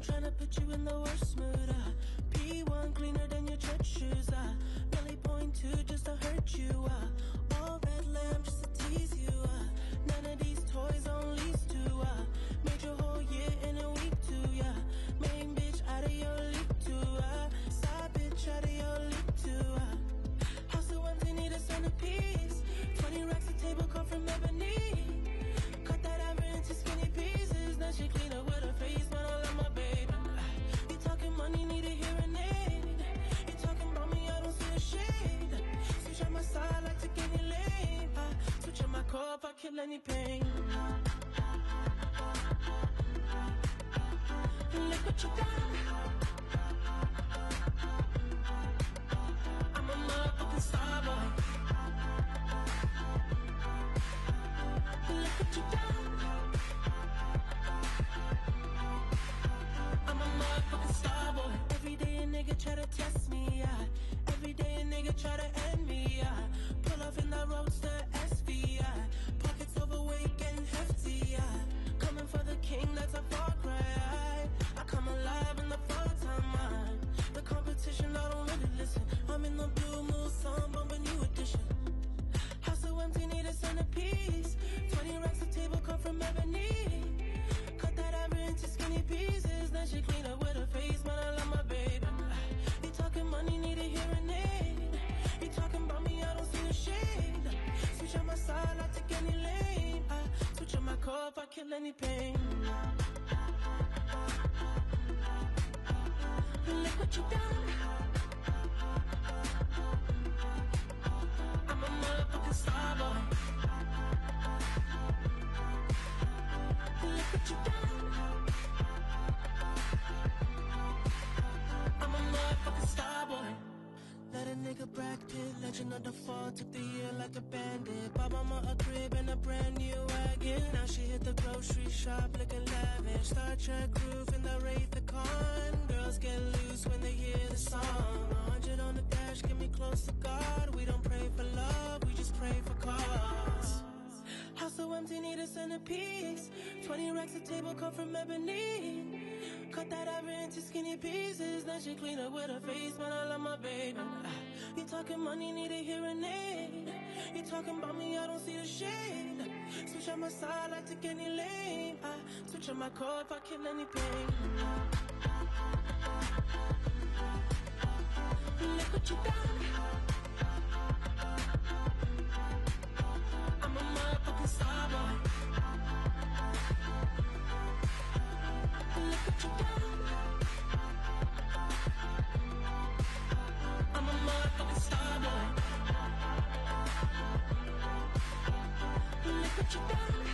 tryna put you in the worst mood. P1 cleaner than your church shoes. Really point to just to hurt you. All red lamp just to tease you. None of these toys on lease to. Made your whole year in a week too. Main bitch out of your league too. Side bitch out of your league too. House so empty, need a centerpiece. 20 racks a table come from ebony. Cut that ever into skinny pieces. Now she clean up with her face, but I love my baby. You talking money, need a hearing aid. You talking about me, I don't see a shade. Switch on my side, like to get any lane. Switch on my core if I kill any pain. Look what you done. I'm a motherfucking star boy. Look what you done. I'm a motherfucking star boy. Every day a nigga try to test me, Every day a nigga try to end me, Pull off in the roadster SV, Pockets overweight getting hefty, Coming for the king, that's a far cry. I come alive in the fall time, The competition, I don't really listen. I'm in the blue moon, song bumping new edition. House so empty, need a centerpiece. 20 racks of table come from ebony. Cut that ever into skinny pieces. Then she clean up with her face, man, I love my baby. You talking money, need a hearing aid. You talking about me, I don't see a shade. Switch on my side, I take any lane. Switch on my core if I kill any pain. Look what you done. I'm a motherfucking star boy. Look what you done. I'm a motherfucking star boy. Let a nigga Brad Pitt, legend of the fall, took the year like a bandit. Bought mama a crib and a brand new wagon. Now she hit the grocery shop looking lavish. Star Trek roof in the Wraith the Con. Girls get loose when they hear the song. 100 on the dash, get me close to God. We don't pray for love, we just pray for cause. House so empty, need a centerpiece. 20 racks of table come from ebony. Cut that ever into skinny pieces. Then she clean up with her face, man, I love my baby. You talking money, need a hearing aid. You talking about me, I don't see the shade. Switch on my side, I take any lane. Switch on my core if I kill any pain. Look what you done. I'm a motherfucking star boy. Look what you done. I'm a motherfucking star boy. Look what you done.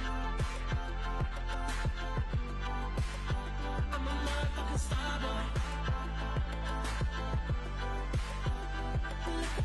I'm a motherfucking star boy. Look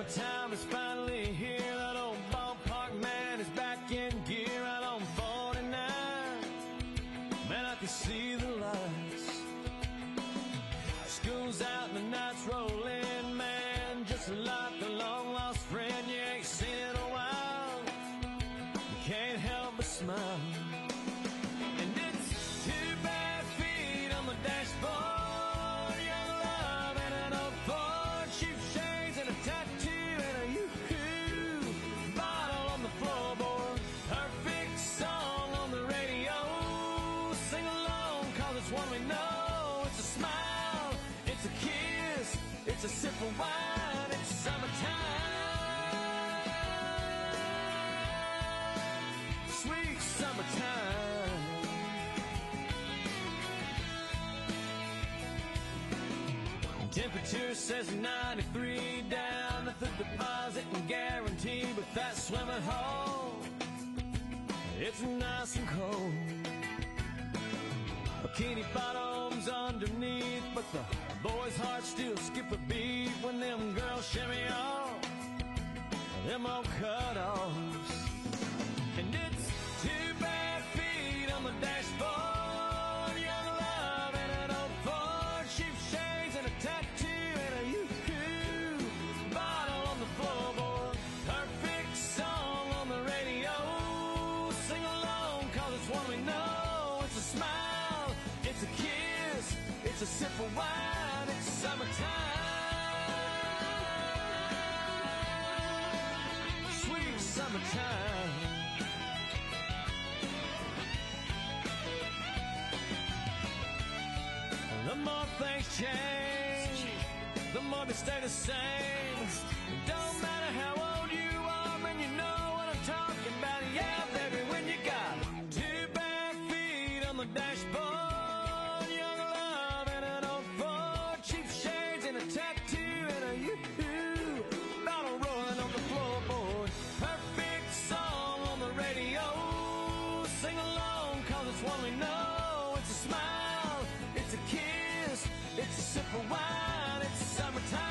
Summertime is finally here. That old ballpark man is back in gear out on 49. Man, I can see the lights. School's out and the night's rolling. Man, just like a long lost friend you ain't seen in a while. You can't help but smile. And it's 2 bare feet on the dashboard. Young love and an old Ford. Cheap shades and a tattoo and a yoo-hoo. Bottle on the floorboard. Perfect song on the radio. Sing along 'cause it's one we know. It's a smile, it's a kiss, it's a sip of wine. It's summertime, sweet summertime. Temperature says 93 down at the deposit and guarantee, but that swimming hole, it's nice and cold. Bikini bottoms underneath, but the boys' hearts still skip a beat when them girls shimmy off them old cut-offs. And it's 2 bare feet on the dashboard. Young love and an old Ford. Cheap shades and a tattoo and a yoo-hoo. Bottle on the floorboard. Perfect song on the radio. Sing along 'cause it's one we know. It's a smile, it's a kiss, it's a sip of wine. It's summertime, sweet summertime. The more things change, the more they stay the same. It don't matter how old you are, man, you know what I'm talking about. Yeah, baby, when you got 2 bare feet on the dashboard. Young love and an old Ford. Cheap shades and a tattoo and a yoo-hoo. Bottle rolling on the floorboard. Perfect song on the radio. Sing along 'cause it's one we know. It's a smile, it's a kiss, it's a sip of wine. It's summertime,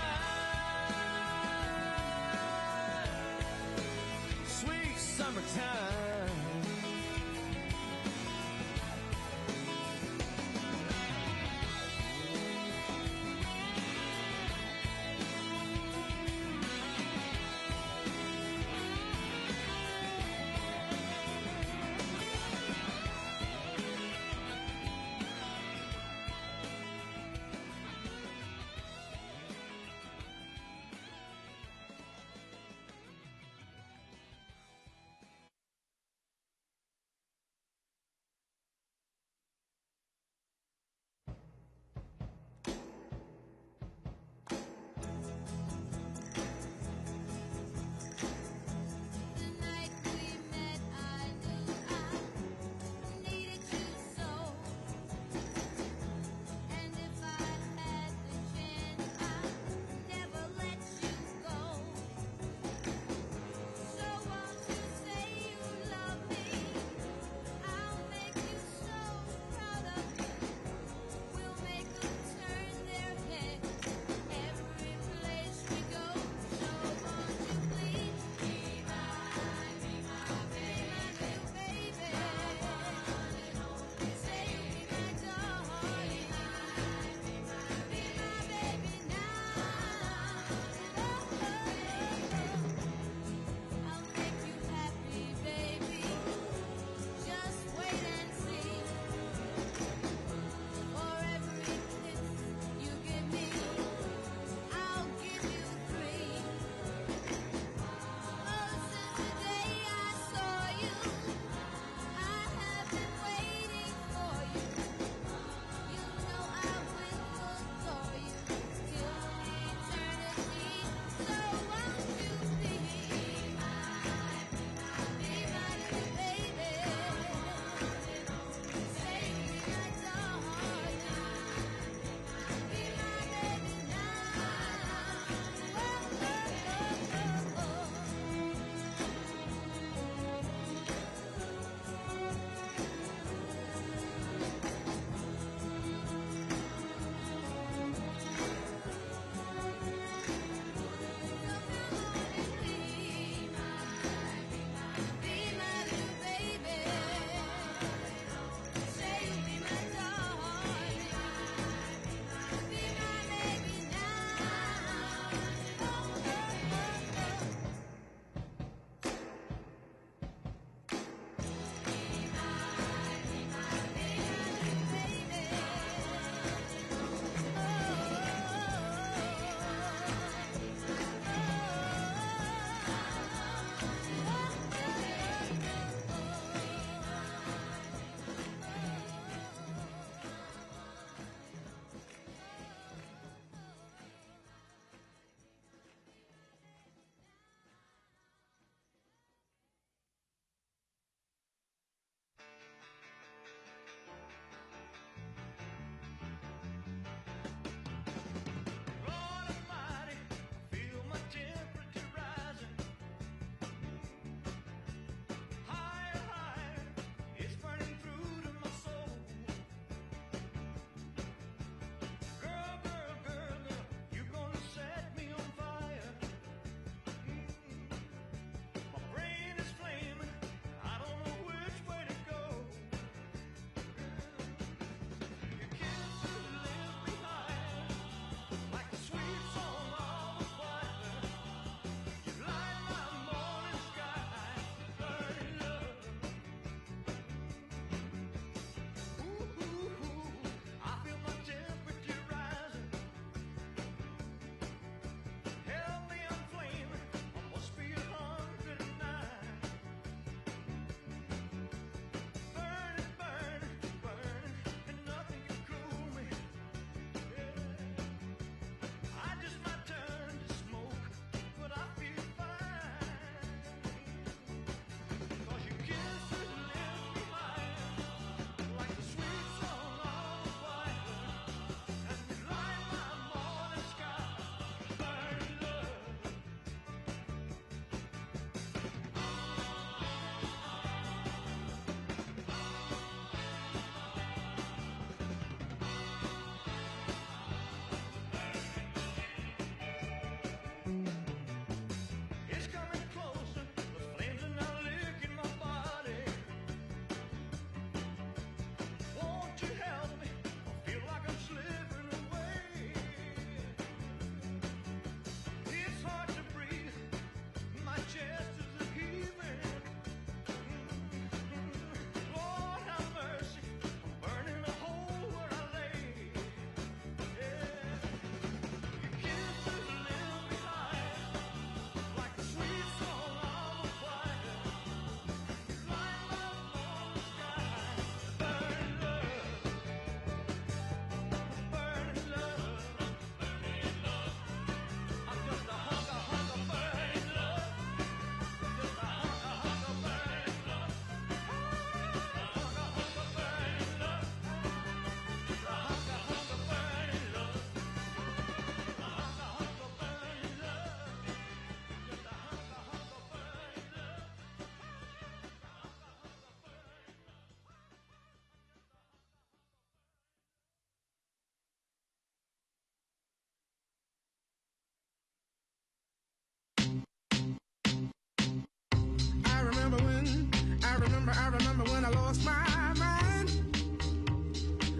I remember when I lost my mind.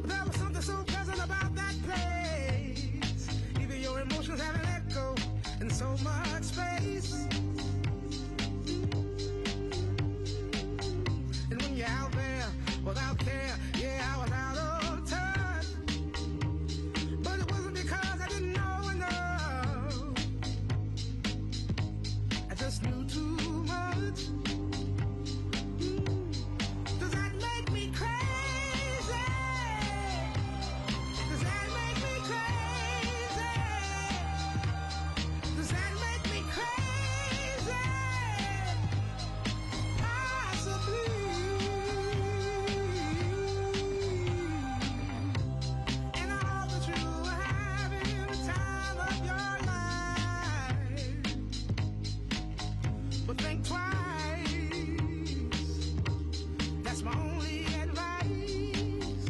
There was something so pleasant about that place. Even your emotions have an echo in so much space. And when you're out there without care, yeah, I was out of touch. But it wasn't because I didn't know enough. I just knew too much. Does that make me crazy? Does that make me crazy? Does that make me crazy? Possibly. And I hope that you are having the time of your life. But think twice. That's my only advice.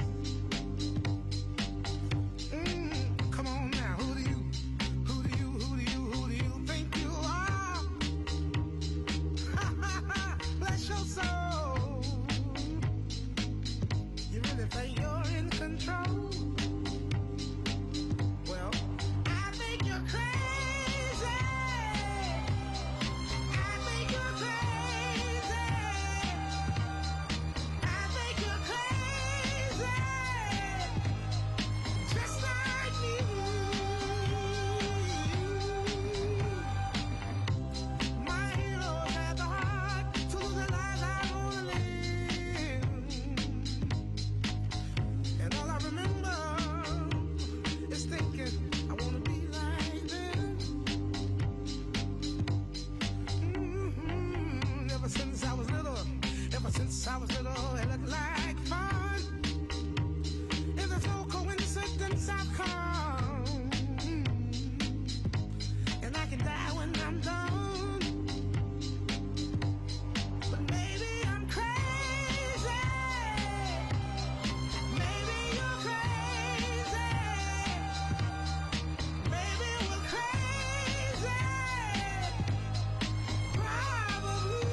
Come on now, who do you think you are? Bless your soul. You really think you're in control? Well, I think you're crazy. I think you're crazy. I think you're crazy. Just like me. My heroes had the heart to lose their lives. I wanna live. And all I remember is thinking, I wanna be like them. Ever since I was little, it looked like fun. If there's no coincidence, I've come. And I can die when I'm done. But maybe I'm crazy. Maybe you're crazy. Maybe we're crazy. Probably.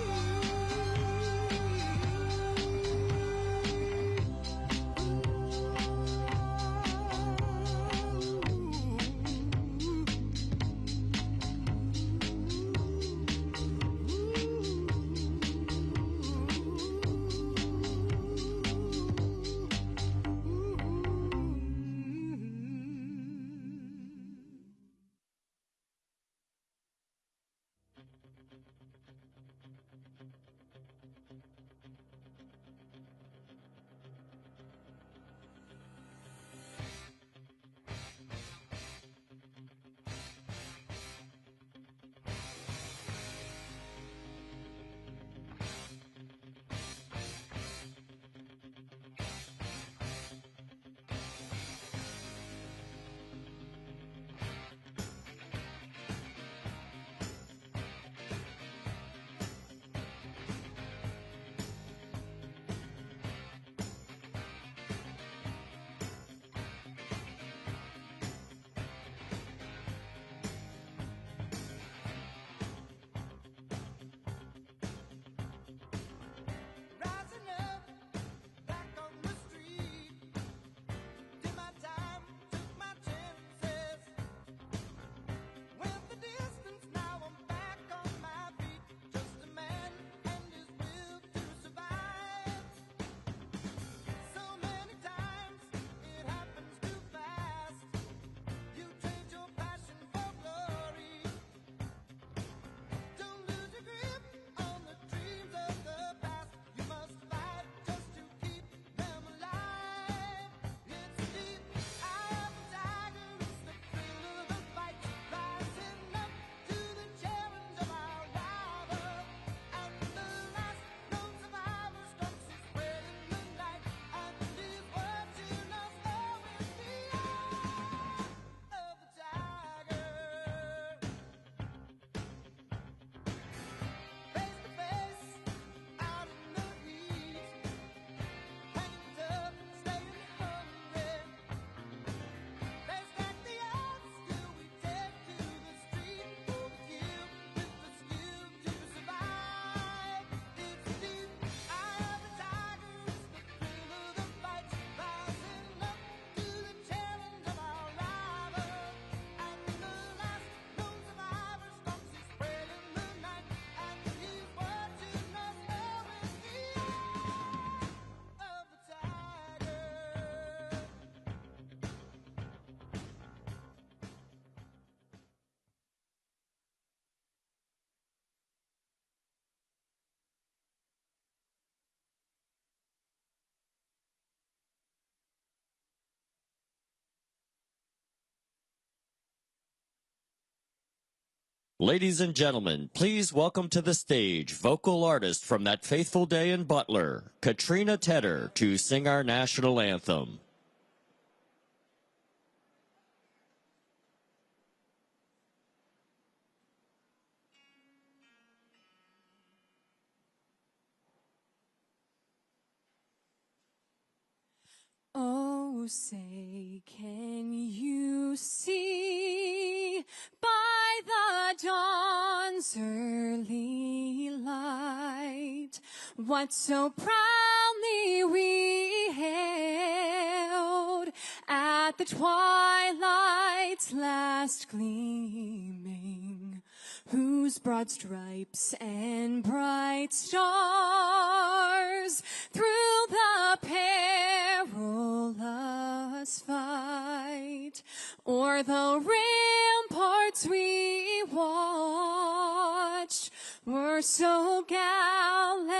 Ladies and gentlemen, please welcome to the stage vocal artist from that faithful day in Butler, Katrina Tedder, to sing our national anthem. Oh, say, can you see by the dawn's early light what so proudly we hailed at the twilight's last gleaming, whose broad stripes and bright stars through the perilous fight o'er the ramparts we watched were so gallantly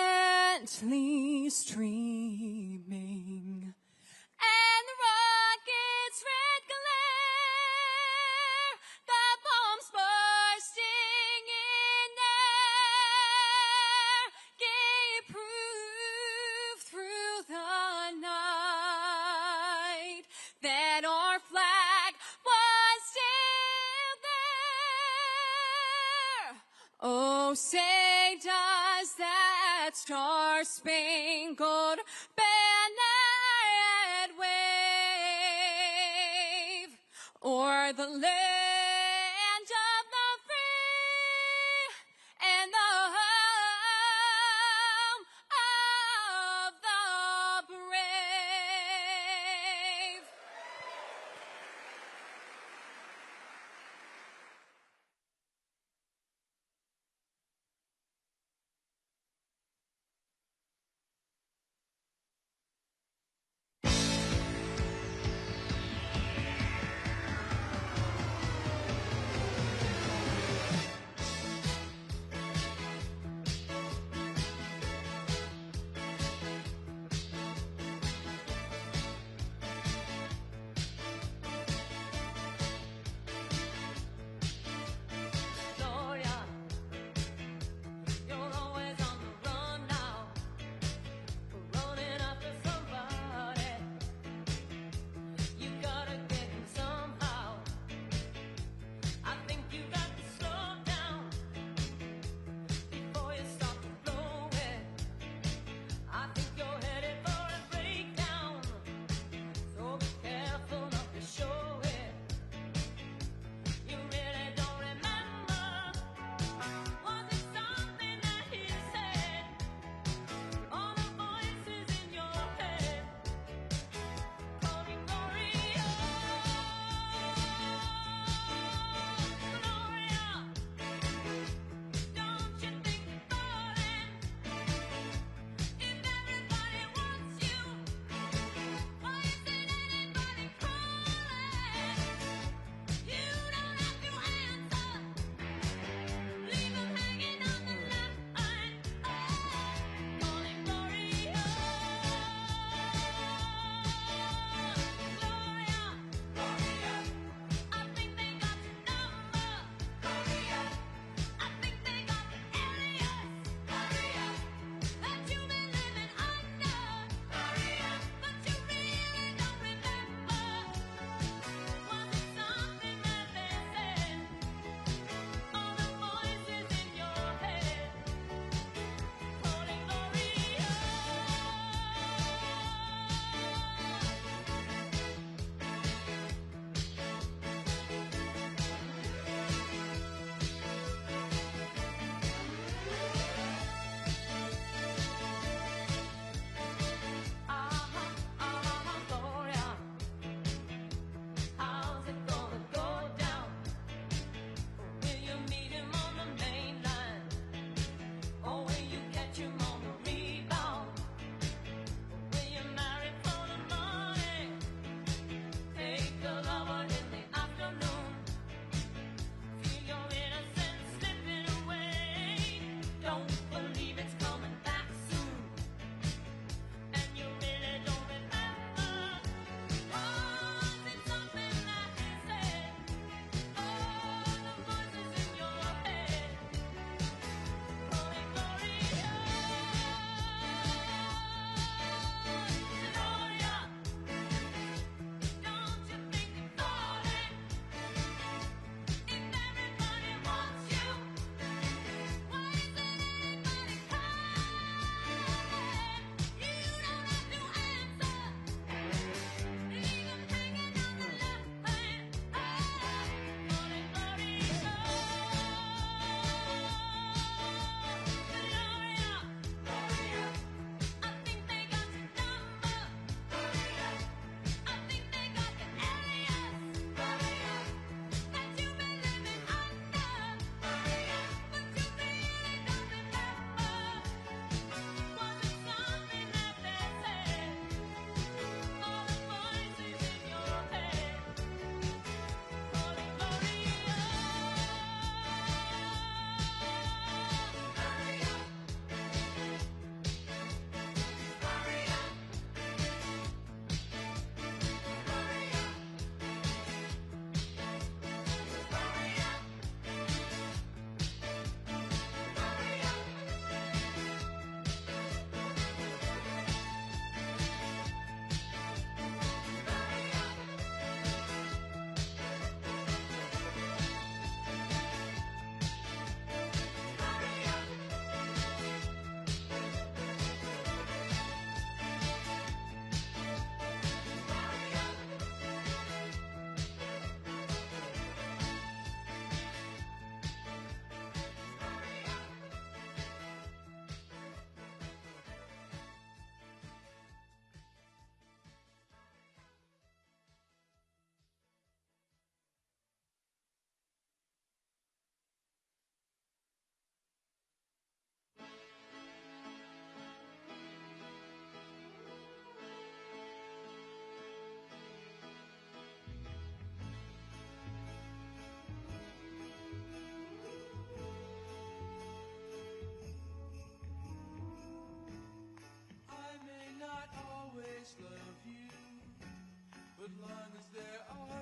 streaming. And the rocket's red glare, the bombs bursting in air, gave proof through the night that our flag was still there. Oh, say does that star-spangled banner wave o'er the land of the free and the home of the brave.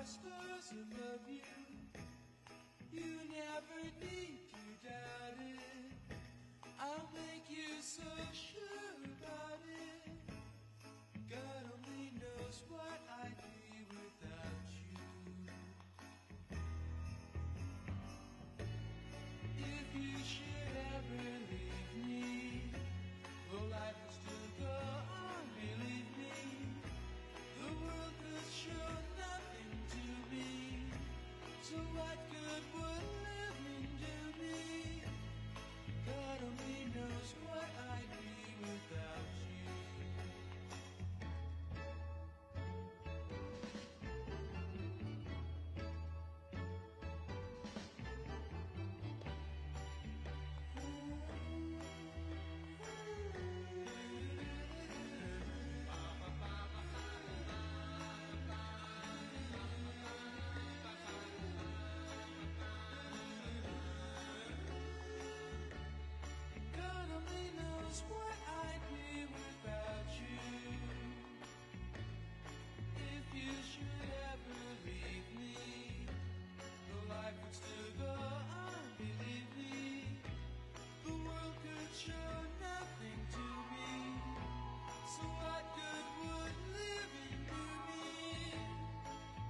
stars above you. You never need to doubt it. I'll make you so sure about it. God only knows what I'd be without you. If you should ever leave me, well, life will still go on, believe me. The world could show nothing to me, so what good would living do me? God only knows what I'd be without you. God only knows what I'd be without you. If you should ever leave me, the life would still go on, believe me. The world could show nothing to me, so what good would living do me?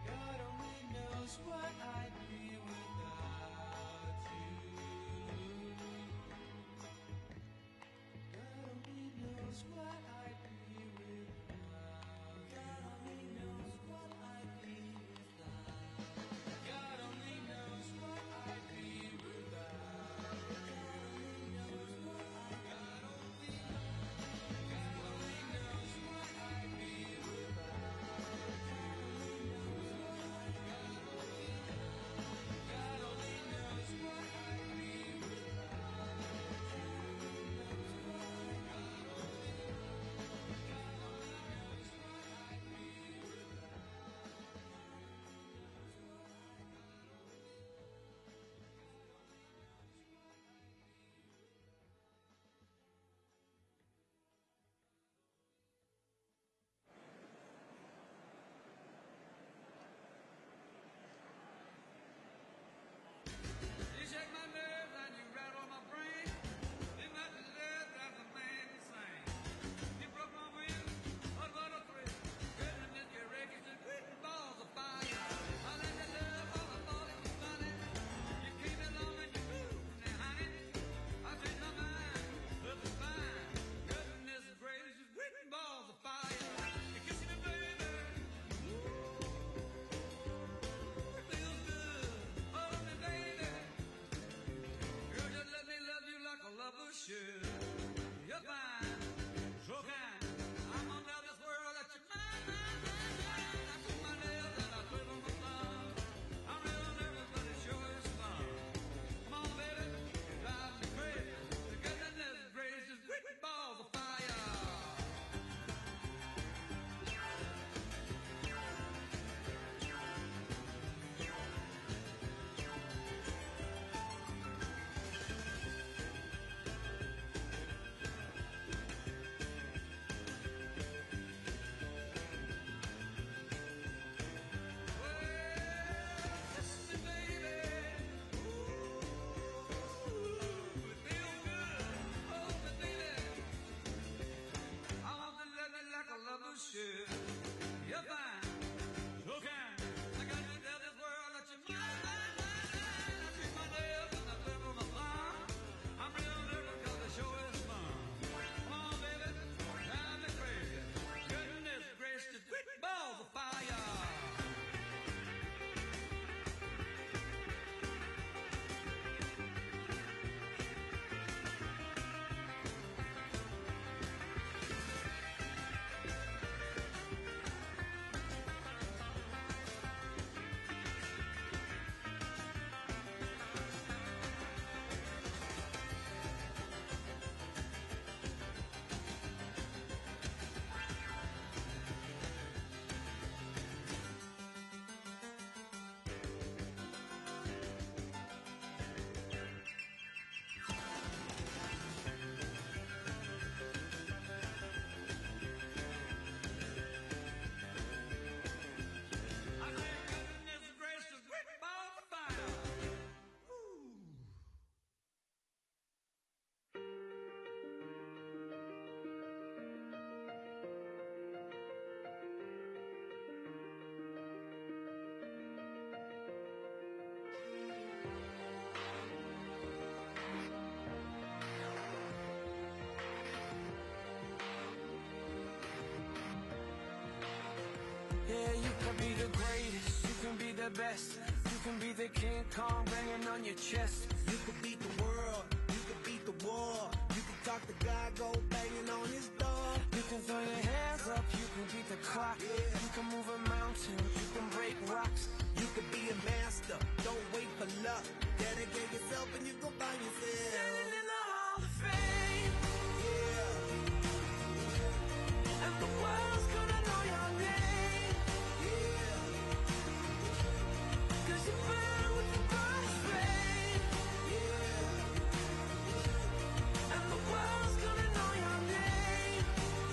God only knows what I'd be without you. God only best. You can be the King Kong banging on your chest. You can beat the world, you can beat the war. You can talk to God, go banging on his door. You can throw your hands up, you can beat the clock. You can move a mountain, you can break rocks. You can be a master, don't wait for luck. Dedicate yourself and you go find yourself. Standing in the Hall of Fame. Yeah. And the world's gonna know your name. Yeah. 'Cause you burn with the brightest flame. Yeah. And the world's gonna know your name.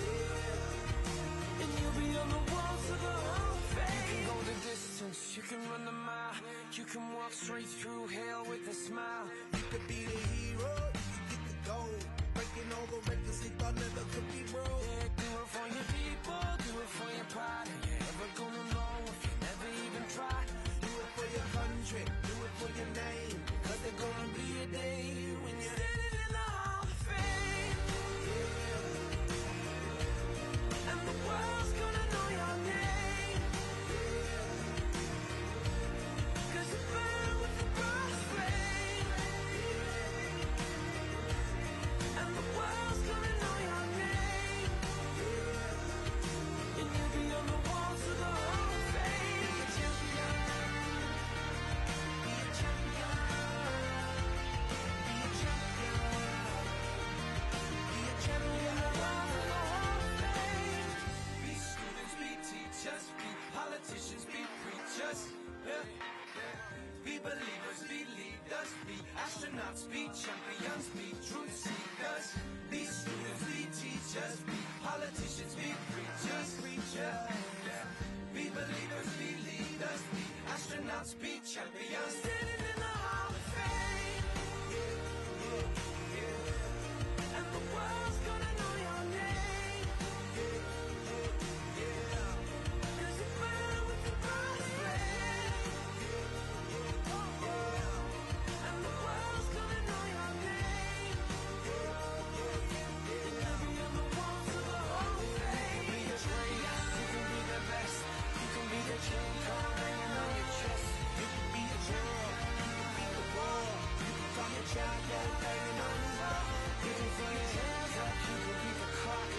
Yeah. And you'll be on the walls of the Hall of Fame. You can go the distance, you can run the mile. You can walk straight through hell with a smile. You could be the hero, you could get the gold. Breaking all the records they thought never could be broke. Yeah, do it for your people, do it for your pride. Are you ever gonna know if you never even try? Do it for your country, do it for your name. 'Cause there's gonna be a day when you're standing in the Hall of Fame. Yeah. And the world's gonna know your name. Yeah. 'Cause you burn with the brightest flame. Yeah. And the world's gonna know your name. Yeah. And you'll be on the walls of the Hall of Fame. Be a champion. Be a champion. Be a champion. Be a champion. The walls of the Hall of Fame. Be students, be teachers, be politicians, be preachers. Yeah. Be believers, be leaders, be astronauts, be champions, be truth seekers. Be students, be teachers, be politicians, be preachers, Be believers, be leaders, be astronauts, be champions. Standing in the Hall of Fame. Yeah, yeah, yeah. And the world's gonna know your name. Yeah, yeah, yeah. 'Cause you burn with the brightest flame. And the world's gonna know your name. And you'll be on the walls of the Hall of Fame. Be the greatest, you can be the best. You can be the King Kong hanging on your chest. You can be a general, you can beat the war. You can call your child, go banging on his wall. You can throw your hands up, you can beat the clock.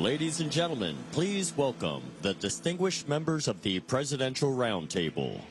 Ladies and gentlemen, please welcome the distinguished members of the Presidential Roundtable.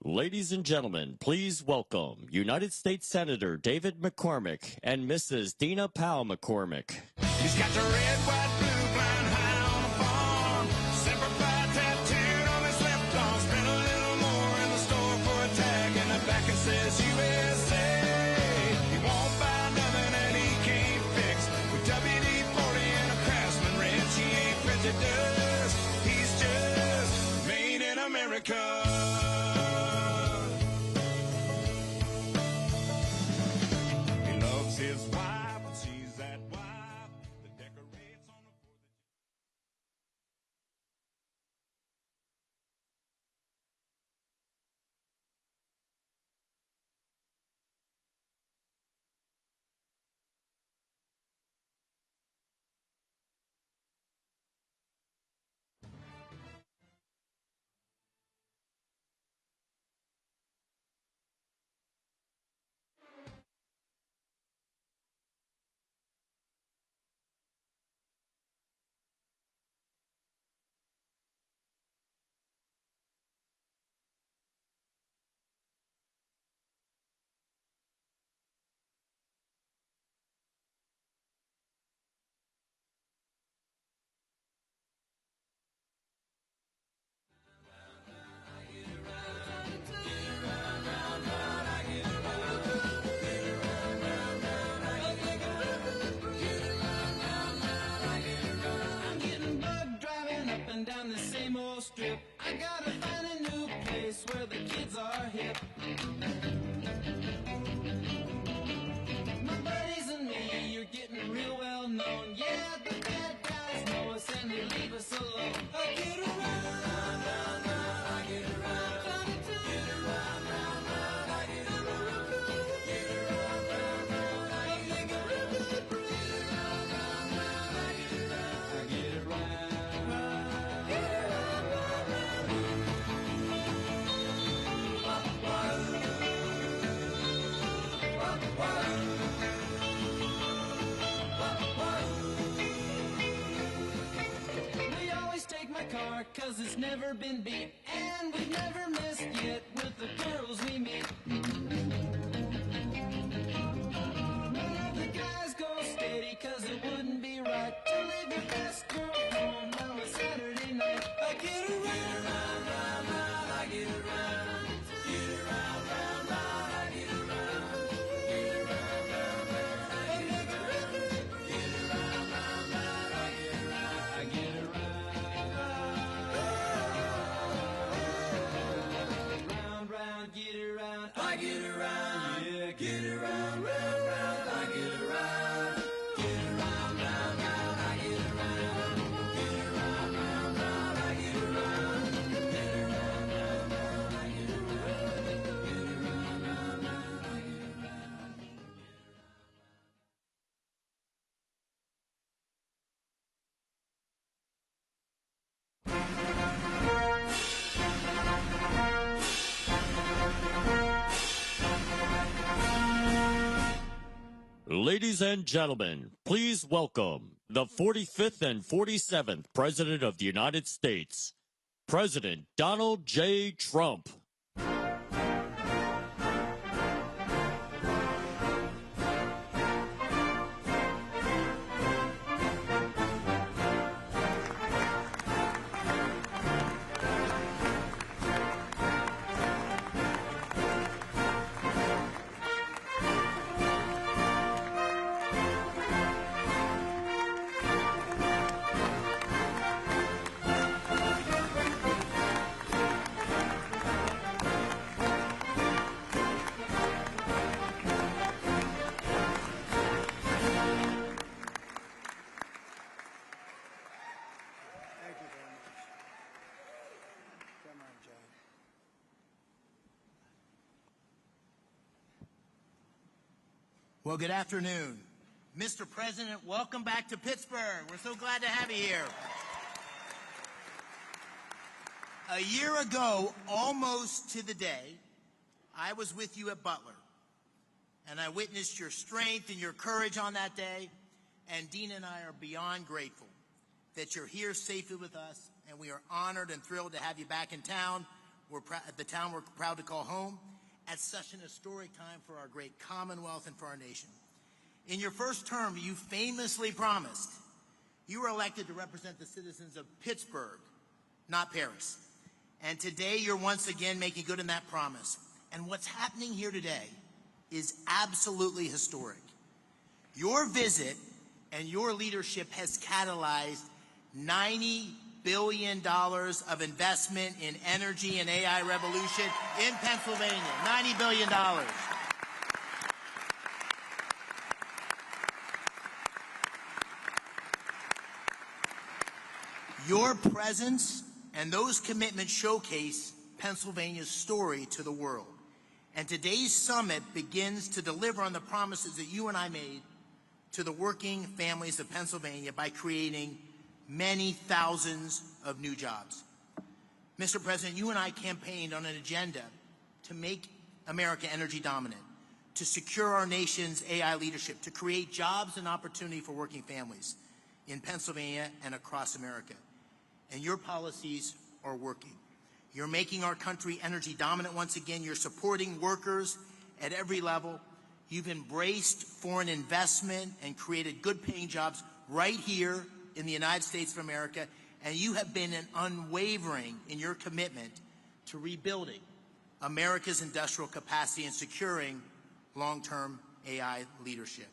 Ladies and gentlemen, please welcome United States Senator David McCormick and Mrs. Dina Powell McCormick. He's got the red, white, blue, blind high on the farm. Semper Fi tattooed on his left arm. Spent a little more in the store for a tag, and the back it says USA. He won't buy nothing that he can't fix. With WD-40 and a Craftsman wrench, he ain't prejudiced. He's just made in America. His wife, and she's that wife that decorates on the 4th of down the same old strip. I gotta find a new place where the kids are hip. My buddies and me, you're getting real well known. Yeah, the bad guys know us and they leave us alone. I get around, round, round, round, I get around. Get around, round, round, I get around. Get around, round, round, I get around. Get around, round, round, I get around. I get around. We always take my car, cause it's never been beat. And we've never missed yet with the girls we meet. None of the guys go steady, cause it wouldn't be right to leave your best girl home on a Saturday night. I get around, round, round, round, I get around. Get around, round, round, I get around. Get around, round, round, I get around. Get around, round, round, I get around. I get around. Round, round, get around. I get around. Yeah, get around, round, round, I get around. Get around, round, round, I get around. Get around, round, round, I get around. Get around, round, round, I get around. Get around, round, round, I get around. Ladies and gentlemen, please welcome the 45th and 47th President of the United States, President Donald J. Trump. Well, good afternoon. Mr. President, welcome back to Pittsburgh. We're so glad to have you here. A year ago, almost to the day, I was with you at Butler, and I witnessed your strength and your courage on that day, and Dean and I are beyond grateful that you're here safely with us, and we are honored and thrilled to have you back in town the town we're proud to call home, at such an historic time for our great Commonwealth and for our nation. In your first term, you famously promised you were elected to represent the citizens of Pittsburgh, not Paris. And today you're once again making good on that promise. And what's happening here today is absolutely historic. Your visit and your leadership has catalyzed $90 billion of investment in energy and AI revolution in Pennsylvania. $90 billion. Your presence and those commitments showcase Pennsylvania's story to the world. And today's summit begins to deliver on the promises that you and I made to the working families of Pennsylvania by creating many thousands of new jobs. Mr. President, you and I campaigned on an agenda to make America energy dominant, to secure our nation's AI leadership, to create jobs and opportunity for working families in Pennsylvania and across America. And your policies are working. You're making our country energy dominant once again. You're supporting workers at every level. You've embraced foreign investment and created good-paying jobs right here in the United States of America. And you have been unwavering in your commitment to rebuilding America's industrial capacity and securing long-term AI leadership.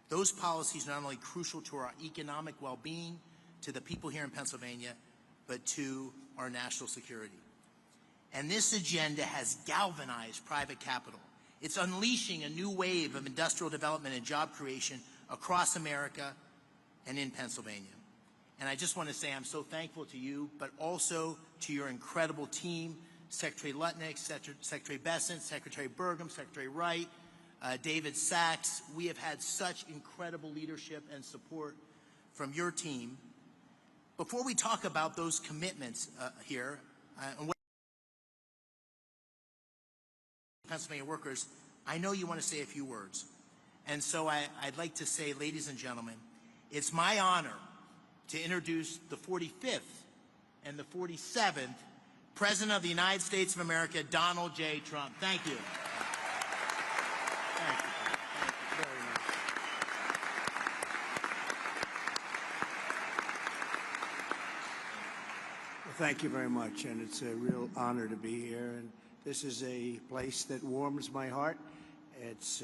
Those policies are not only crucial to our economic well-being, to the people here in Pennsylvania, but to our national security. And this agenda has galvanized private capital. It's unleashing a new wave of industrial development and job creation across America and in Pennsylvania. And I just want to say I'm so thankful to you, but also to your incredible team, Secretary Lutnick, Secretary Bessent, Secretary Burgum, Secretary Wright, David Sachs. We have had such incredible leadership and support from your team. Before we talk about those commitments here, and what Pennsylvania workers, I know you want to say a few words. And so I'd like to say, ladies and gentlemen, it's my honor to introduce the 45th and the 47th President of the United States of America, Donald J. Trump. Thank you. Thank you. Thank you very much. Well, thank you very much, and it's a real honor to be here. And this is a place that warms my heart. It's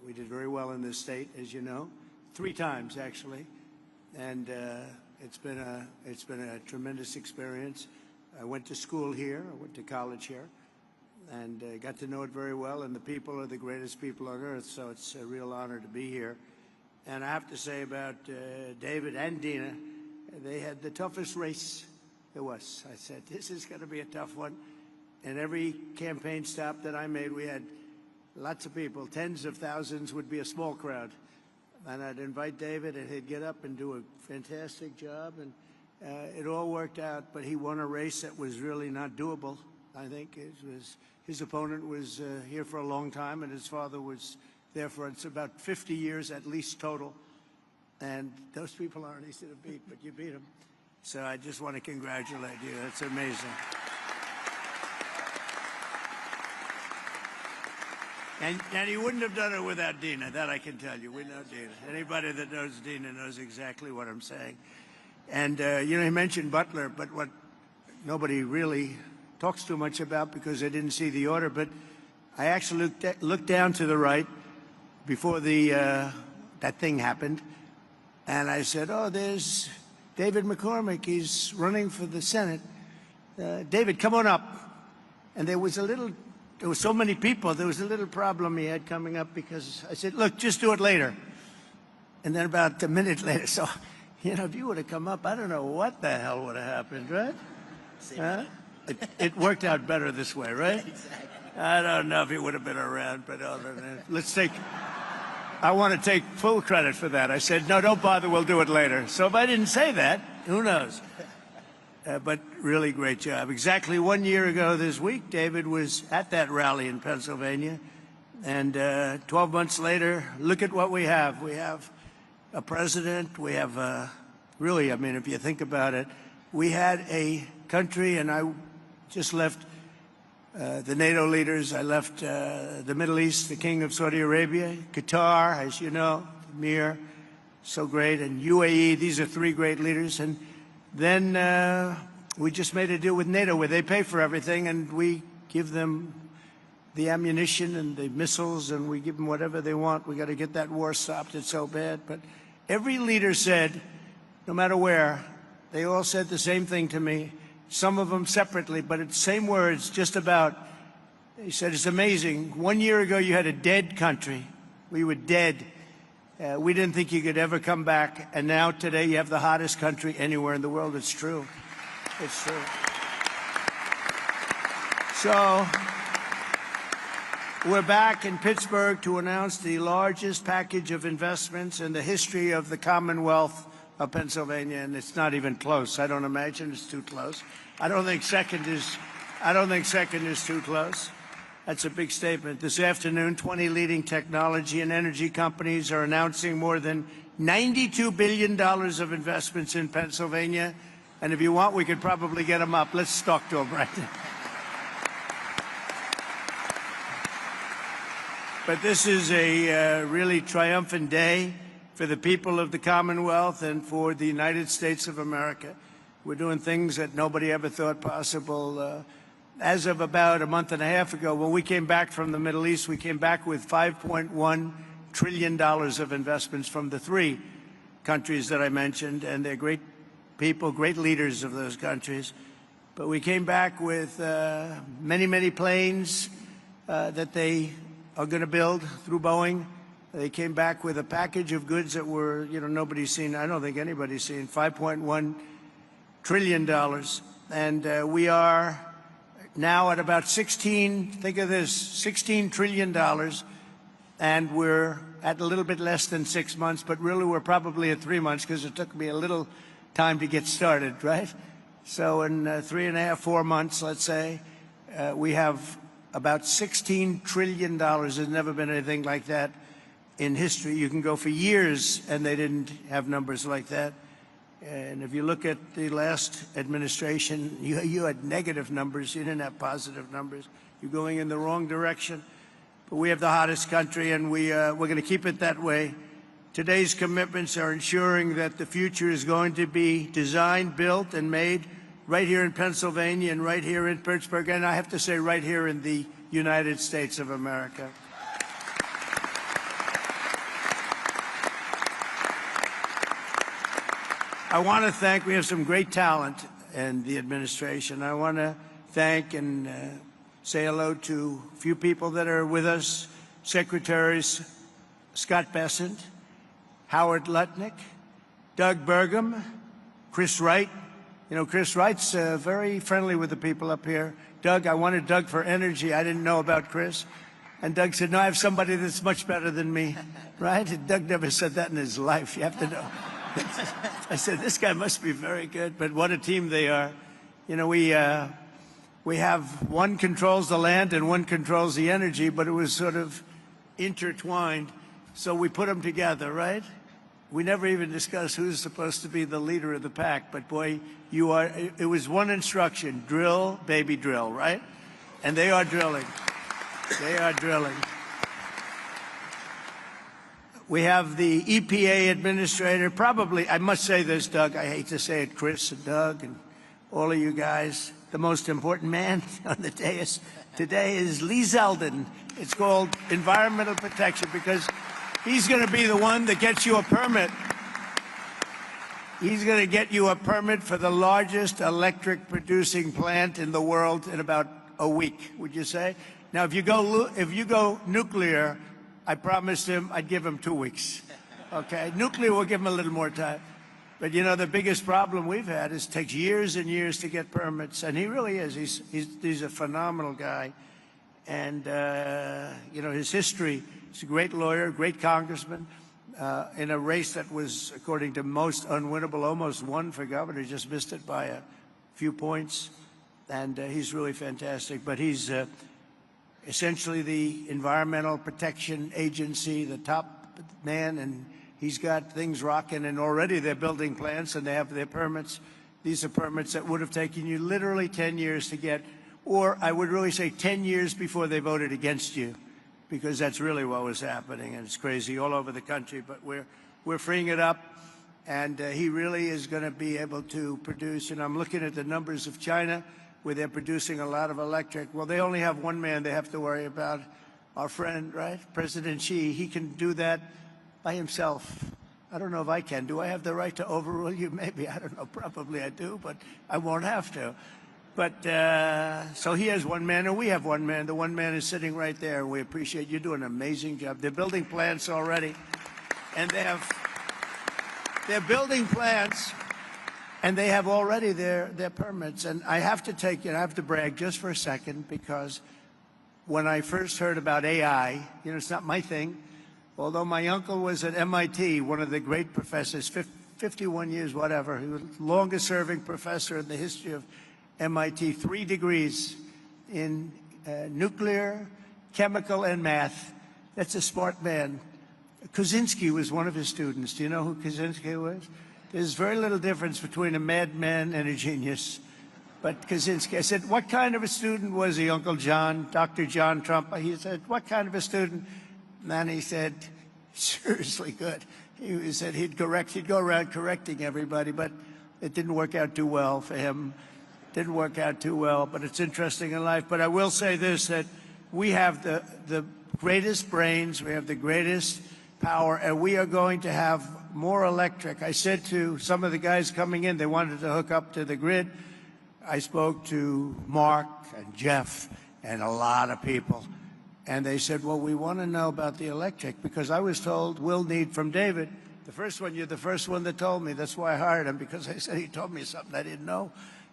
we did very well in this state, as you know, 3 times actually, and it's been a tremendous experience. I went to school here, I went to college here, and got to know it very well. And the people are the greatest people on earth, so it's a real honor to be here. And I have to say about David and Dina, they had the toughest race there was. I said, this is going to be a tough one. And every campaign stop that I made, we had lots of people. Tens of thousands would be a small crowd. And I'd invite David, and he'd get up and do a fantastic job. And it all worked out, but he won a race that was really not doable. I think his opponent was here for a long time, and his father was there for about 50 years at least total. And those people aren't easy to beat, but you beat them. So I just want to congratulate you. That's amazing. And he wouldn't have done it without Dina, that I can tell you. We know Dina. Anybody that knows Dina knows exactly what I'm saying. And, you know, he mentioned Butler, but what nobody really talks too much about because they didn't see the order, but I actually looked down to the right before that thing happened, and I said, oh, there's David McCormick. He's running for the Senate. David, come on up. And there was so many people, there was a little problem he had coming up because I said, look, just do it later. And then about a minute later, so, you know, if you would have come up, I don't know what the hell would have happened, right? It worked out better this way, right? Exactly. I don't know if he would have been around, but other than that, I want to take full credit for that. I said, no, don't bother, we'll do it later. So if I didn't say that, who knows? But really great job. Exactly 1 year ago this week, David was at that rally in Pennsylvania. And 12 months later, look at what we have. We have a president. We have really, I mean, if you think about it, we had a country, and I just left the NATO leaders. I left the Middle East, the King of Saudi Arabia, Qatar, as you know, Mir, so great, and UAE. These are three great leaders. And then we just made a deal with NATO where they pay for everything and we give them the ammunition and the missiles and we give them whatever they want. We got to get that war stopped. It's so bad. But every leader said, no matter where, they all said the same thing to me. Some of them separately, but it's the same words, just about. He said, it's amazing. 1 year ago, you had a dead country. We were dead. We didn't think you could ever come back. And now, today, you have the hottest country anywhere in the world. It's true. It's true. So, we're back in Pittsburgh to announce the largest package of investments in the history of the Commonwealth of Pennsylvania, and it's not even close. I don't imagine it's too close. I don't think second is too close. That's a big statement. This afternoon, 20 leading technology and energy companies are announcing more than $92 billion of investments in Pennsylvania. And if you want, we could probably get them up. Let's talk to them right now. But this is a really triumphant day for the people of the Commonwealth and for the United States of America. We're doing things that nobody ever thought possible. As of about a month and a half ago, when we came back from the Middle East, we came back with $5.1 trillion of investments from the three countries that I mentioned, and they're great people, great leaders of those countries. But we came back with many, many planes that they are going to build through Boeing. They came back with a package of goods that were, nobody's seen. I don't think anybody's seen. $5.1 trillion. And we are now at about 16, think of this, $16 trillion. And we're at a little bit less than 6 months, but really we're probably at 3 months because it took me a little time to get started, right? So in 3.5, 4 months, let's say, we have about $16 trillion. There's never been anything like that in history. You can go for years and they didn't have numbers like that. And if you look at the last administration, you had negative numbers. You didn't have positive numbers. You're going in the wrong direction. But we have the hottest country, and we're going to keep it that way. Today's commitments are ensuring that the future is going to be designed, built, and made right here in Pennsylvania and right here in Pittsburgh, and I have to say right here in the United States of America. I want to thank, we have some great talent in the administration. I want to thank and say hello to a few people that are with us. Secretaries Scott Bessent, Howard Lutnick, Doug Burgum, Chris Wright. Chris Wright's very friendly with the people up here. Doug, I wanted Doug for energy. I didn't know about Chris. And Doug said, no, I have somebody that's much better than me, right? And Doug never said that in his life. You have to know. I said, this guy must be very good, but what a team they are. We have one controls the land and one controls the energy, but it was sort of intertwined. So we put them together, right? We never even discussed who's supposed to be the leader of the pack, but boy, it was one instruction, drill, baby, drill, right? And they are drilling. They are drilling. We have the EPA administrator, probably, I must say this, Doug, I hate to say it, Chris and Doug and all of you guys, the most important man on the dais today is Lee Zeldin. It's called environmental protection because he's going to be the one that gets you a permit. He's going to get you a permit for the largest electric producing plant in the world in about a week, would you say? Now, if you go nuclear, I promised him I'd give him 2 weeks. Okay, nuclear will give him a little more time. But the biggest problem we've had is it takes years and years to get permits, and he really is. He's a phenomenal guy, and his history. He's a great lawyer, great congressman, in a race that was, according to most, unwinnable. Almost won for governor, just missed it by a few points, and he's really fantastic. But he's essentially the Environmental Protection Agency, the top man, and he's got things rocking, and already they're building plants and they have their permits. These are permits that would have taken you literally 10 years to get. or I would really say 10 years before they voted against you, because that's really what was happening, and it's crazy all over the country. But we're freeing it up, and he really is going to be able to produce. And I'm looking at the numbers of China, where they're producing a lot of electric. Well, they only have one man they have to worry about. Our friend, right, President Xi, he can do that by himself. I don't know if I can. Do I have the right to overrule you? Maybe. I don't know. Probably I do, but I won't have to. But so he has one man, and we have one man. The one man is sitting right there. We appreciate you doing an amazing job. They're building plants already, and they're building plants, and they have already their permits. And I have to brag just for a second, because when I first heard about AI, it's not my thing, although my uncle was at MIT, one of the great professors, 51 years, whatever. He was the longest serving professor in the history of MIT, 3 degrees in nuclear, chemical, and math. That's a smart man. Kaczynski was one of his students. Do you know who Kaczynski was? There's very little difference between a madman and a genius. But Kaczynski, I said, what kind of a student was he, Uncle John, Dr. John Trump? He said, what kind of a student? And he said, seriously good. He said he'd go around correcting everybody, but it didn't work out too well for him. Didn't work out too well, but it's interesting in life. But I will say this, that we have the greatest brains, we have the greatest power, and we are going to have more electric. I said to some of the guys coming in, they wanted to hook up to the grid. I spoke to Mark and Jeff and a lot of people, and they said, well, we want to know about the electric, because I was told we'll need from David. You're the first one that told me. That's why I hired him, because I said he told me something I didn't know.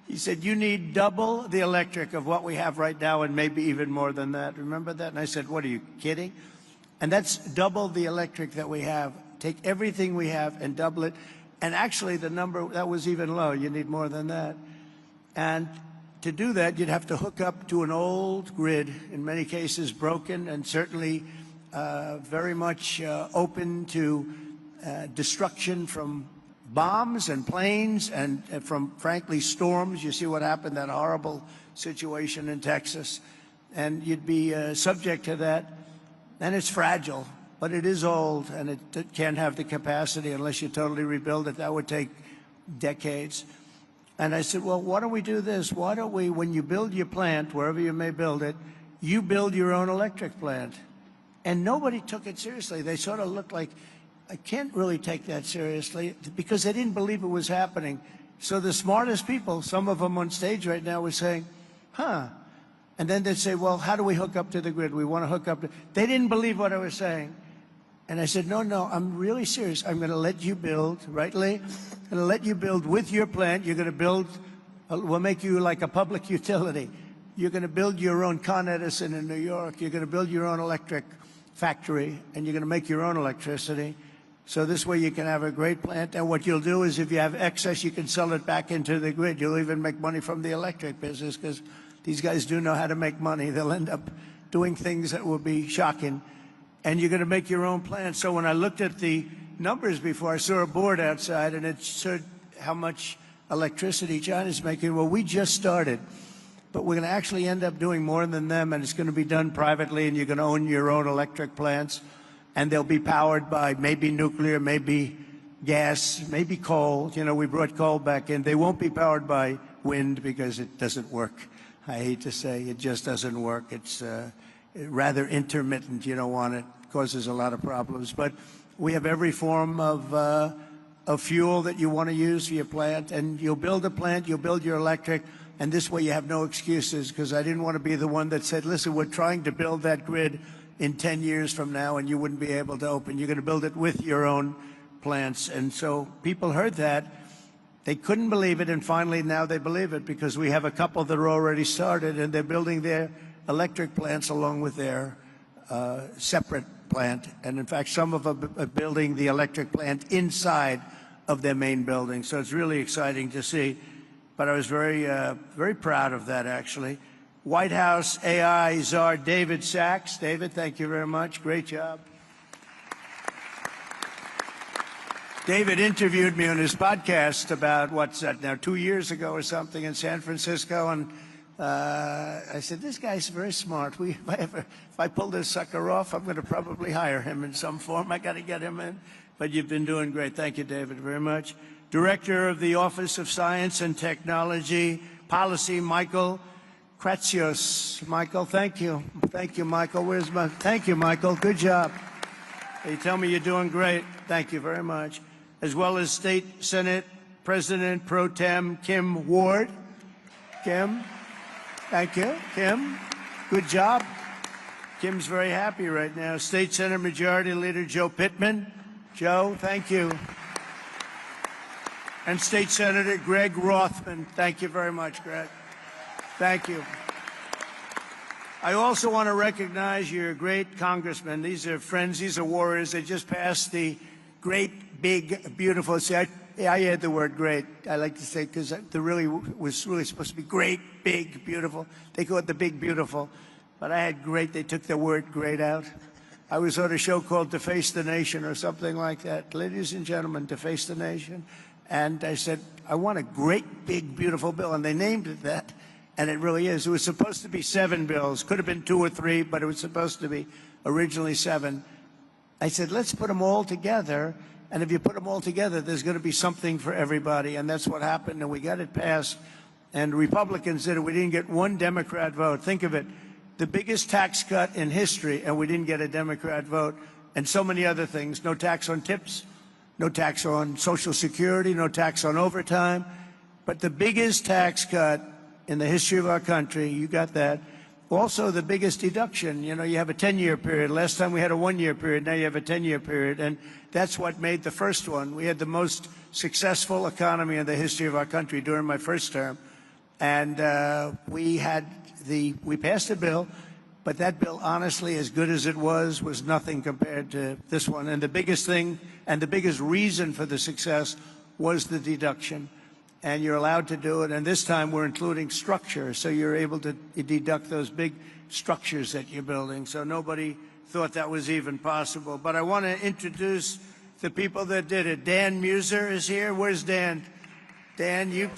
He said, you need double the electric of what we have right now, and maybe even more than that. Remember that? And I said, what, are you kidding? And that's double the electric that we have. Take everything we have and double it. And actually, the number, that was even low. You need more than that. And to do that, you'd have to hook up to an old grid, in many cases broken, and certainly very much open to destruction from bombs and planes and from, frankly, storms. You see what happened, that horrible situation in Texas. And you'd be subject to that. And it's fragile, but it is old, and it can't have the capacity unless you totally rebuild it. That would take decades. And I said, well, why don't we do this? Why don't we, when you build your plant, wherever you may build it, you build your own electric plant? And nobody took it seriously. They sort of looked like, I can't really take that seriously, because they didn't believe it was happening. So the smartest people, some of them on stage right now, were saying, huh. And then they'd say, well, how do we hook up to the grid? We want to hook up to... They didn't believe what I was saying. And I said, no, I'm really serious. I'm going to let you build, right, Lee? I'm going to let you build with your plant. You're going to build, we'll make you like a public utility. You're going to build your own Con Edison in New York. You're going to build your own electric factory, and you're going to make your own electricity. So this way you can have a great plant. And what you'll do is, if you have excess, you can sell it back into the grid. You'll even make money from the electric business, because these guys do know how to make money. They'll end up doing things that will be shocking. And you're going to make your own plant. So when I looked at the numbers before, I saw a board outside, and it showed how much electricity China's making. Well, we just started, but we're going to actually end up doing more than them, and it's going to be done privately, and you're going to own your own electric plants, and they'll be powered by maybe nuclear, maybe gas, maybe coal. You know, we brought coal back in. They won't be powered by wind, because it doesn't work. I hate to say, it just doesn't work. It's rather intermittent. You don't want it. It causes a lot of problems. But we have every form of fuel that you want to use for your plant. And you'll build a plant, you'll build your electric, and this way you have no excuses, because I didn't want to be the one that said, listen, we're trying to build that grid in 10 years from now, and you wouldn't be able to open. You're going to build it with your own plants. And so people heard that. They couldn't believe it, and finally now they believe it, because we have a couple that are already started, and they're building their electric plants along with their separate plant. And in fact, some of them are building the electric plant inside of their main building. So it's really exciting to see. But I was very proud of that, actually. White House AI czar David Sachs. David, thank you very much. Great job. David interviewed me on his podcast about, what's that now, 2 years ago or something, in San Francisco, and I said, this guy's very smart. If I pull this sucker off, I'm going to probably hire him in some form. I got to get him in. But you've been doing great. Thank you, David, very much. Director of the Office of Science and Technology Policy, Michael Kratsios. Michael, thank you. Thank you, Michael. Thank you, Michael. Good job. They tell me you're doing great. Thank you very much. As well as State Senate President Pro Tem Kim Ward. Kim, thank you. Kim, good job. Kim's very happy right now. State Senate Majority Leader Joe Pittman. Joe, thank you. And State Senator Greg Rothman. Thank you very much, Greg. Thank you. I also want to recognize your great congressmen. These are friends, these are warriors. They just passed the great, big, beautiful. See, I add the word great. I like to say because the really was really supposed to be great, big, beautiful. They call it the big, beautiful. But I had great. They took the word great out. I was on a show called Deface the Nation or something like that. Ladies and gentlemen, Deface the Nation. And I said, I want a great, big, beautiful bill. And they named it that. And it really is. It was supposed to be 7 bills. Could have been 2 or 3, but it was supposed to be originally 7. I said, let's put them all together. And if you put them all together, there's going to be something for everybody. And that's what happened. And we got it passed. And Republicans did it. We didn't get one Democrat vote. Think of it. The biggest tax cut in history, and we didn't get a Democrat vote. And so many other things. No tax on tips. No tax on Social Security. No tax on overtime. But the biggest tax cut in the history of our country, you got that. Also, the biggest deduction. You know, you have a 10-year period. Last time we had a 1-year period. Now you have a 10-year period. And that's what made the first one. We had the most successful economy in the history of our country during my first term. And we passed a bill, but that bill, honestly, as good as it was nothing compared to this one. And the biggest thing and the biggest reason for the success was the deduction. And you're allowed to do it. And this time we're including structure, so you're able to deduct those big structures that you're building. So nobody thought that was even possible. But I want to introduce the people that did it. Dan Muser is here. Where's Dan? Dan, you...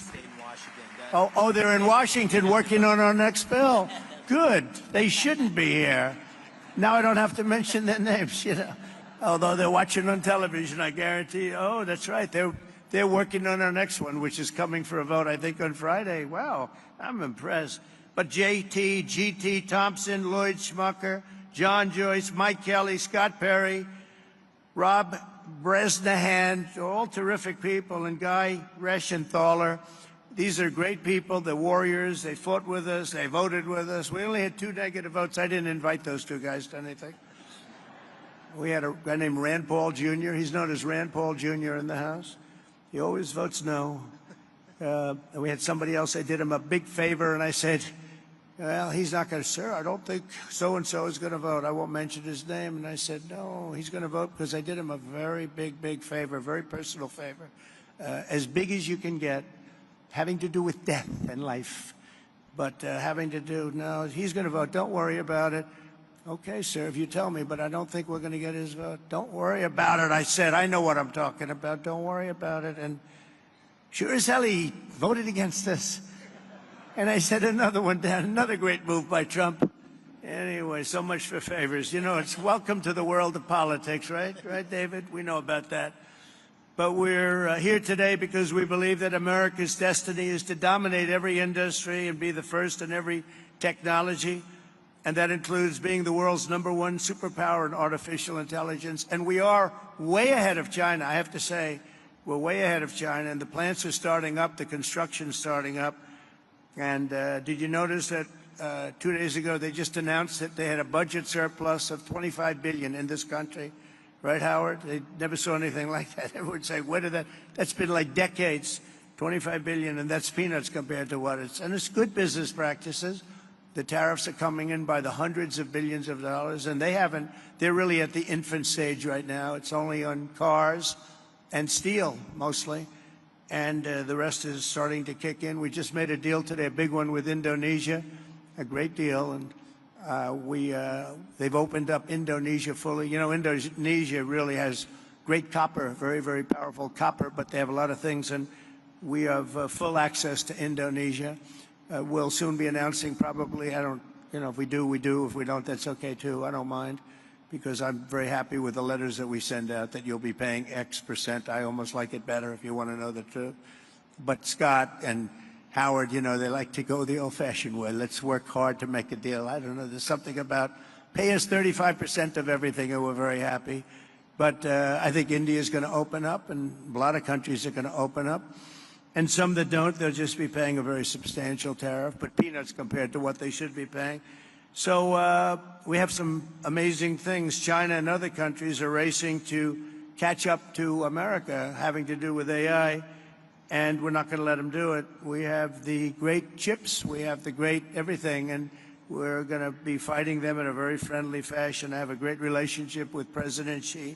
Oh, they're in Washington working on our next bill. Good. They shouldn't be here. Now I don't have to mention their names, you know. Although they're watching on television, I guarantee. Oh, that's right. They're working on our next one, which is coming for a vote, I think, on Friday. Wow, I'm impressed. But JT, GT Thompson, Lloyd Schmucker, John Joyce, Mike Kelly, Scott Perry, Rob Bresnahan, all terrific people, and Guy Reschenthaler. These are great people. They're warriors. They fought with us. They voted with us. We only had 2 negative votes. I didn't invite those 2 guys to anything. We had a guy named Rand Paul Jr. He's known as Rand Paul Jr. in the House. He always votes no. And we had somebody else. I did him a big favor, and I said, well, he's not going to, sir, I don't think so-and-so is going to vote. I won't mention his name. And I said, no, he's going to vote because I did him a very big, big favor, very personal favor, as big as you can get, having to do with death and life. But having to do, no, he's going to vote. Don't worry about it. Okay, sir, if you tell me, but I don't think we're going to get his vote. Don't worry about it, I said. I know what I'm talking about. Don't worry about it. And sure as hell, he voted against this. And I said, another one down, another great move by Trump. Anyway, so much for favors. You know, it's welcome to the world of politics, right? Right, David? We know about that. But we're here today because we believe that America's destiny is to dominate every industry and be the first in every technology. And that includes being the world's #1 superpower in artificial intelligence. And we are way ahead of China, I have to say. We're way ahead of China, and the plants are starting up, the construction's starting up. And did you notice that 2 days ago they just announced that they had a budget surplus of $25 billion in this country? Right, Howard? They never saw anything like that. Everyone would say, where did that? That's been like decades, $25 billion, and that's peanuts compared to what it's. And it's good business practices. The tariffs are coming in by the hundreds of billions of dollars, and they're really at the infant stage right now. It's only on cars and steel, mostly, and the rest is starting to kick in. We just made a deal today, a big one with Indonesia, a great deal, and they've opened up Indonesia fully. You know, Indonesia really has great copper, very, very powerful copper, but they have a lot of things, and we have full access to Indonesia. We'll soon be announcing probably, if we do, we do. If we don't, that's okay too. I don't mind, because I'm very happy with the letters that we send out that you'll be paying X percent. I almost like it better if you want to know the truth. But Scott and Howard, they like to go the old-fashioned way. Let's work hard to make a deal. I don't know. There's something about pay us 35% of everything and we're very happy. But I think India is going to open up, and a lot of countries are going to open up. And some that don't, they'll just be paying a very substantial tariff, but peanuts compared to what they should be paying. So we have some amazing things. China and other countries are racing to catch up to America, having to do with AI, and we're not going to let them do it. We have the great chips, we have the great everything, and we're going to be fighting them in a very friendly fashion. I have a great relationship with President Xi,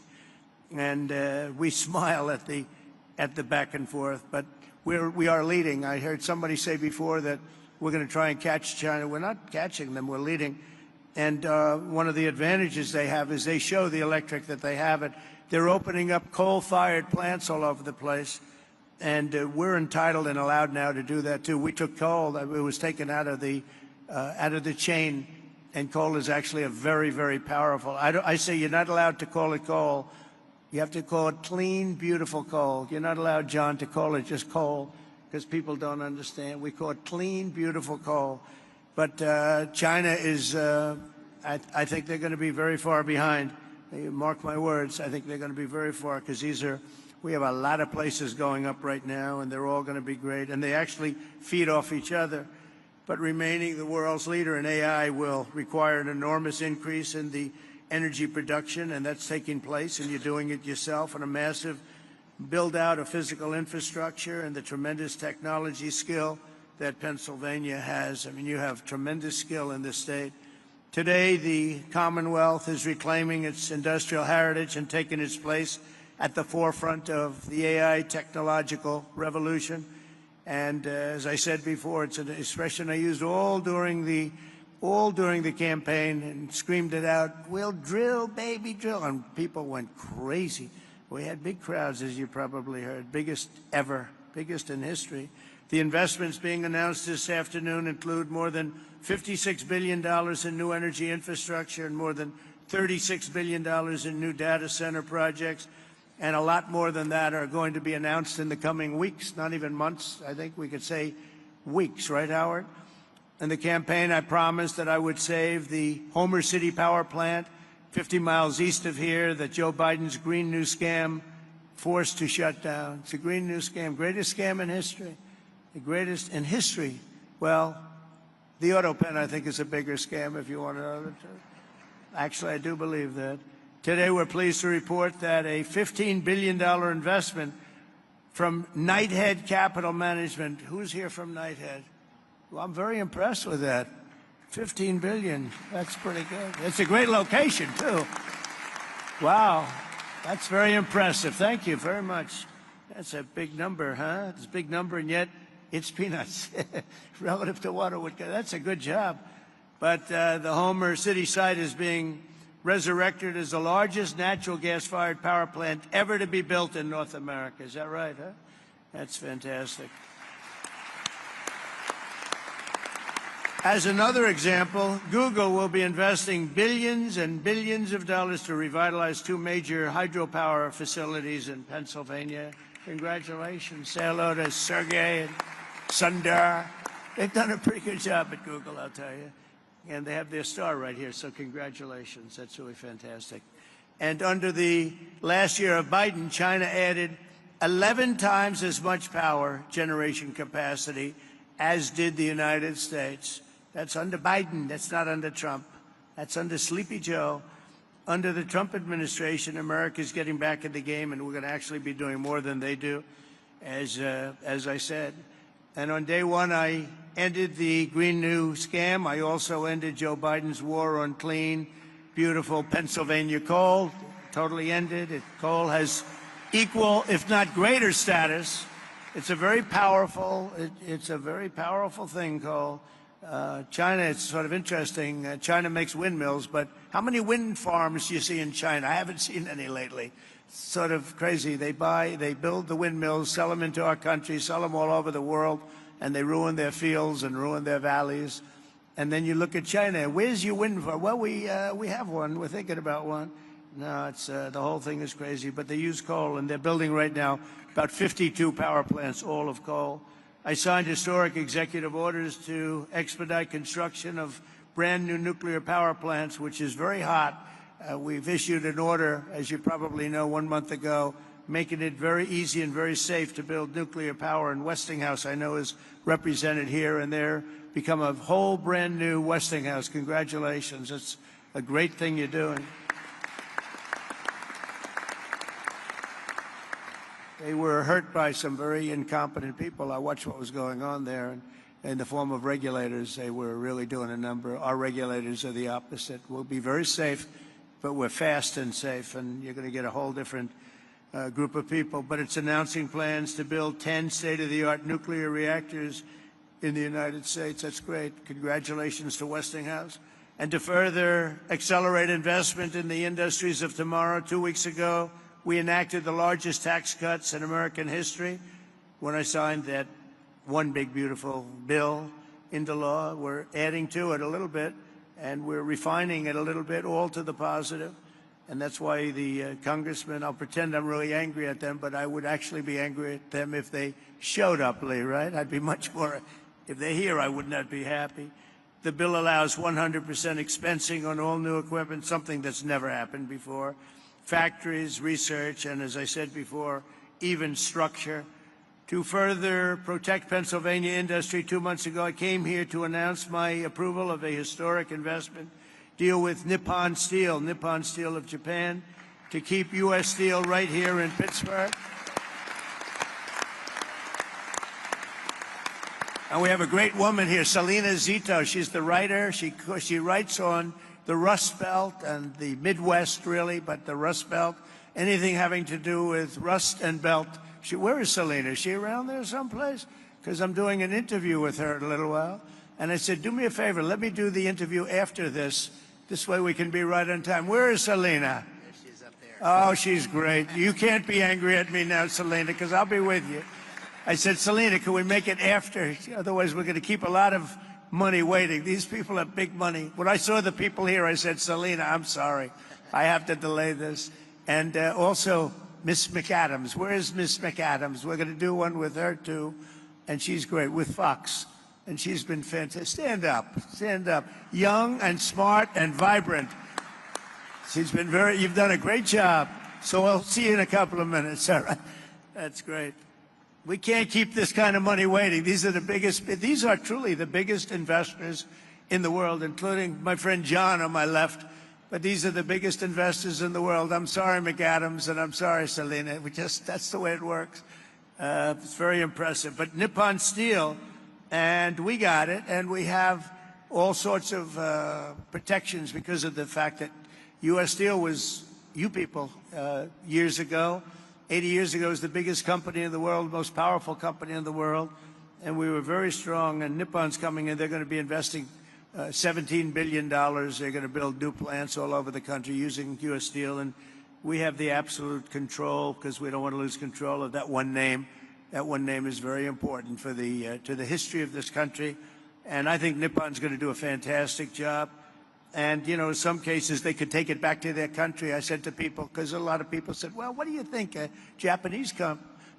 and we smile at the back and forth, but we are leading. I heard somebody say before that we're going to try and catch China. We're not catching them, we're leading. And one of the advantages they have is they show the electric that they have it. They're opening up coal-fired plants all over the place, and we're entitled and allowed now to do that too. We took coal; it was taken out of the chain, and coal is actually a very, very powerful. I say you're not allowed to call it coal. You have to call it clean, beautiful coal. You're not allowed, John, to call it just coal, because people don't understand. We call it clean, beautiful coal. But China is, I think they're going to be very far behind. Mark my words, I think they're going to be very far, because we have a lot of places going up right now, and they're all going to be great. And they actually feed off each other. But remaining the world's leader in AI will require an enormous increase in the energy production, and that's taking place, and you're doing it yourself, and a massive build-out of physical infrastructure and the tremendous technology skill that Pennsylvania has. I mean, you have tremendous skill in this state. Today, the Commonwealth is reclaiming its industrial heritage and taking its place at the forefront of the AI technological revolution. And as I said before, it's an expression I used all during the campaign and screamed it out, "We'll drill, baby, drill." And people went crazy. We had big crowds, as you probably heard, biggest ever, biggest in history. The investments being announced this afternoon include more than $56 billion in new energy infrastructure and more than $36 billion in new data center projects. And a lot more than that are going to be announced in the coming weeks, not even months. I think we could say weeks, right, Howard? In the campaign, I promised that I would save the Homer City power plant 50 miles east of here that Joe Biden's Green New Scam forced to shut down. It's a Green New Scam, greatest scam in history, the greatest in history. Well, the auto pen, I think, is a bigger scam, if you want to know the truth. Actually, I do believe that. Today, we're pleased to report that a $15 billion investment from Knighthead Capital Management. Who's here from Knighthead? Well, I'm very impressed with that. 15 billion, that's pretty good. It's a great location, too. Wow, that's very impressive. Thank you very much. That's a big number, huh? It's a big number, and yet it's peanuts relative to what it would go. That's a good job. But the Homer City site is being resurrected as the largest natural gas-fired power plant ever to be built in North America. Is that right, huh? That's fantastic. As another example, Google will be investing billions and billions of dollars to revitalize two major hydropower facilities in Pennsylvania. Congratulations. Say hello to Sergey and Sundar. They've done a pretty good job at Google, I'll tell you. And they have their star right here, so congratulations. That's really fantastic. And under the last year of Biden, China added 11 times as much power generation capacity as did the United States. That's under Biden. That's not under Trump. That's under Sleepy Joe. Under the Trump administration, America's getting back in the game, and we're going to actually be doing more than they do, as I said. And on day one, I ended the Green New Scam. I also ended Joe Biden's war on clean, beautiful Pennsylvania coal. Totally ended. Coal has equal, if not greater, status. It's a very powerful. It's a very powerful thing, coal. China, it's sort of interesting. China makes windmills, but how many wind farms do you see in China? I haven't seen any lately. It's sort of crazy. They build the windmills, sell them into our country, sell them all over the world, and they ruin their fields and ruin their valleys. And then you look at China. Where's your wind farm? Well, we have one. We're thinking about one. No, it's the whole thing is crazy. But they use coal, and they're building right now about 52 power plants, all of coal. I signed historic executive orders to expedite construction of brand new nuclear power plants, which is very hot. We've issued an order, as you probably know, 1 month ago, making it very easy and very safe to build nuclear power. And Westinghouse, I know, is represented here, and they're become a whole brand new Westinghouse. Congratulations. It's a great thing you're doing. They were hurt by some very incompetent people. I watched what was going on there, and in the form of regulators, they were really doing a number. Our regulators are the opposite. We'll be very safe, but we're fast and safe, and you're going to get a whole different group of people. But it's announcing plans to build 10 state-of-the-art nuclear reactors in the United States. That's great. Congratulations to Westinghouse. And to further accelerate investment in the industries of tomorrow, 2 weeks ago, we enacted the largest tax cuts in American history when I signed that one big, beautiful bill into law. We're adding to it a little bit, and we're refining it a little bit, all to the positive. And that's why the congressmen, I'll pretend I'm really angry at them, but I would actually be angry at them if they showed up, Lee, right? I'd be much more, if they're here, I would not be happy. The bill allows 100% expensing on all new equipment, something that's never happened before. Factories, research, and as I said before, even structure. To further protect Pennsylvania industry, 2 months ago, I came here to announce my approval of a historic investment deal with Nippon Steel of Japan, to keep U.S. steel right here in Pittsburgh. And we have a great woman here, Selena Zito. She's the writer. She writes on the Rust Belt and the Midwest, really, but the Rust Belt, anything having to do with rust and belt. Where is Selena? Is she around there someplace? Because I'm doing an interview with her in a little while. And I said, do me a favor, let me do the interview after this. This way we can be right on time. Where is Selena? There she is up there. Oh, she's great. You can't be angry at me now, Selena, because I'll be with you. I said, Selena, can we make it after? Otherwise, we're going to keep a lot of money waiting. These people have big money. When I saw the people here, I said, Selena, I'm sorry. I have to delay this. And also, Miss McAdams. Where is Miss McAdams? We're going to do one with her, too. And she's great, with Fox. And she's been fantastic. Stand up. Stand up. Young and smart and vibrant. She's been you've done a great job. So I'll see you in a couple of minutes. All right. That's great. We can't keep this kind of money waiting. These are truly the biggest investors in the world, including my friend John on my left. But these are the biggest investors in the world. I'm sorry, McAdams, and I'm sorry, Selena. That's the way it works. It's very impressive. But Nippon Steel, and we got it, and we have all sorts of protections because of the fact that U.S. Steel was, you people, years ago, 80 years ago, was the biggest company in the world, most powerful company in the world, and we were very strong. And Nippon's coming in. They're going to be investing $17 billion. They're going to build new plants all over the country using U.S. Steel, and we have the absolute control because we don't want to lose control of that one name. That one name is very important for to the history of this country, and I think Nippon's going to do a fantastic job. And, you know, in some cases, they could take it back to their country. I said to people, because a lot of people said, well, what do you think? Japanese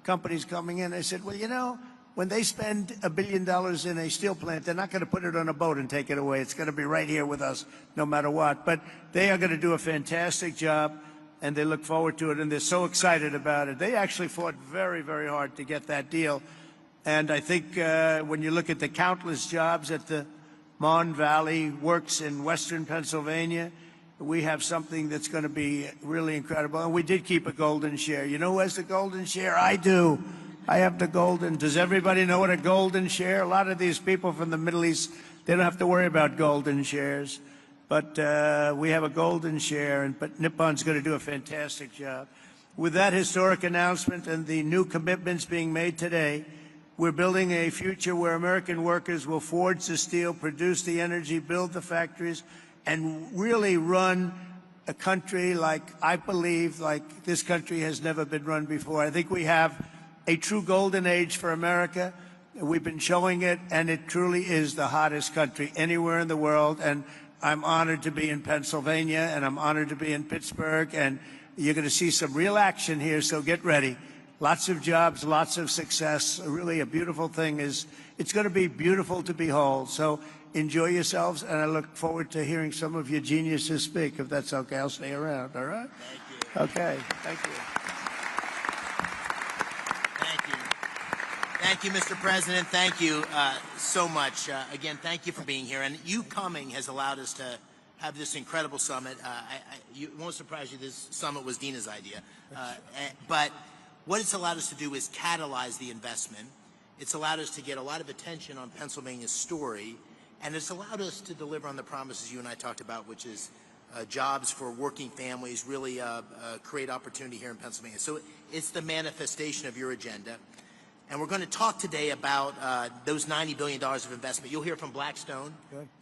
companies coming in. I said, well, you know, when they spend $1 billion in a steel plant, they're not going to put it on a boat and take it away. It's going to be right here with us no matter what. But they are going to do a fantastic job, and they look forward to it, and they're so excited about it. They actually fought very, very hard to get that deal. And I think when you look at the countless jobs at the Mon Valley Works in western Pennsylvania, we have something that's going to be really incredible. And we did keep a golden share. You know who has the golden share? I do. I have the golden. Does everybody know what a golden share? A lot of these people from the Middle East, they don't have to worry about golden shares. But we have a golden share, but Nippon's going to do a fantastic job. With that historic announcement and the new commitments being made today, we're building a future where American workers will forge the steel, produce the energy, build the factories, and really run a country like, I believe, like this country has never been run before. I think we have a true golden age for America. We've been showing it, and it truly is the hottest country anywhere in the world. And I'm honored to be in Pennsylvania, and I'm honored to be in Pittsburgh, and you're going to see some real action here, so get ready. Lots of jobs, lots of success. Really a beautiful thing is, it's going to be beautiful to behold. So enjoy yourselves, and I look forward to hearing some of your geniuses speak. If that's okay, I'll stay around, all right? Thank you. Okay, thank you. Thank you. Thank you, Mr. President. Thank you so much. Again, thank you for being here. And you coming has allowed us to have this incredible summit. It won't surprise you, this summit was Dina's idea. But what it's allowed us to do is catalyze the investment. It's allowed us to get a lot of attention on Pennsylvania's story. And it's allowed us to deliver on the promises you and I talked about, which is jobs for working families, really create opportunity here in Pennsylvania. So it's the manifestation of your agenda. And we're going to talk today about those $90 billion of investment. You'll hear from Blackstone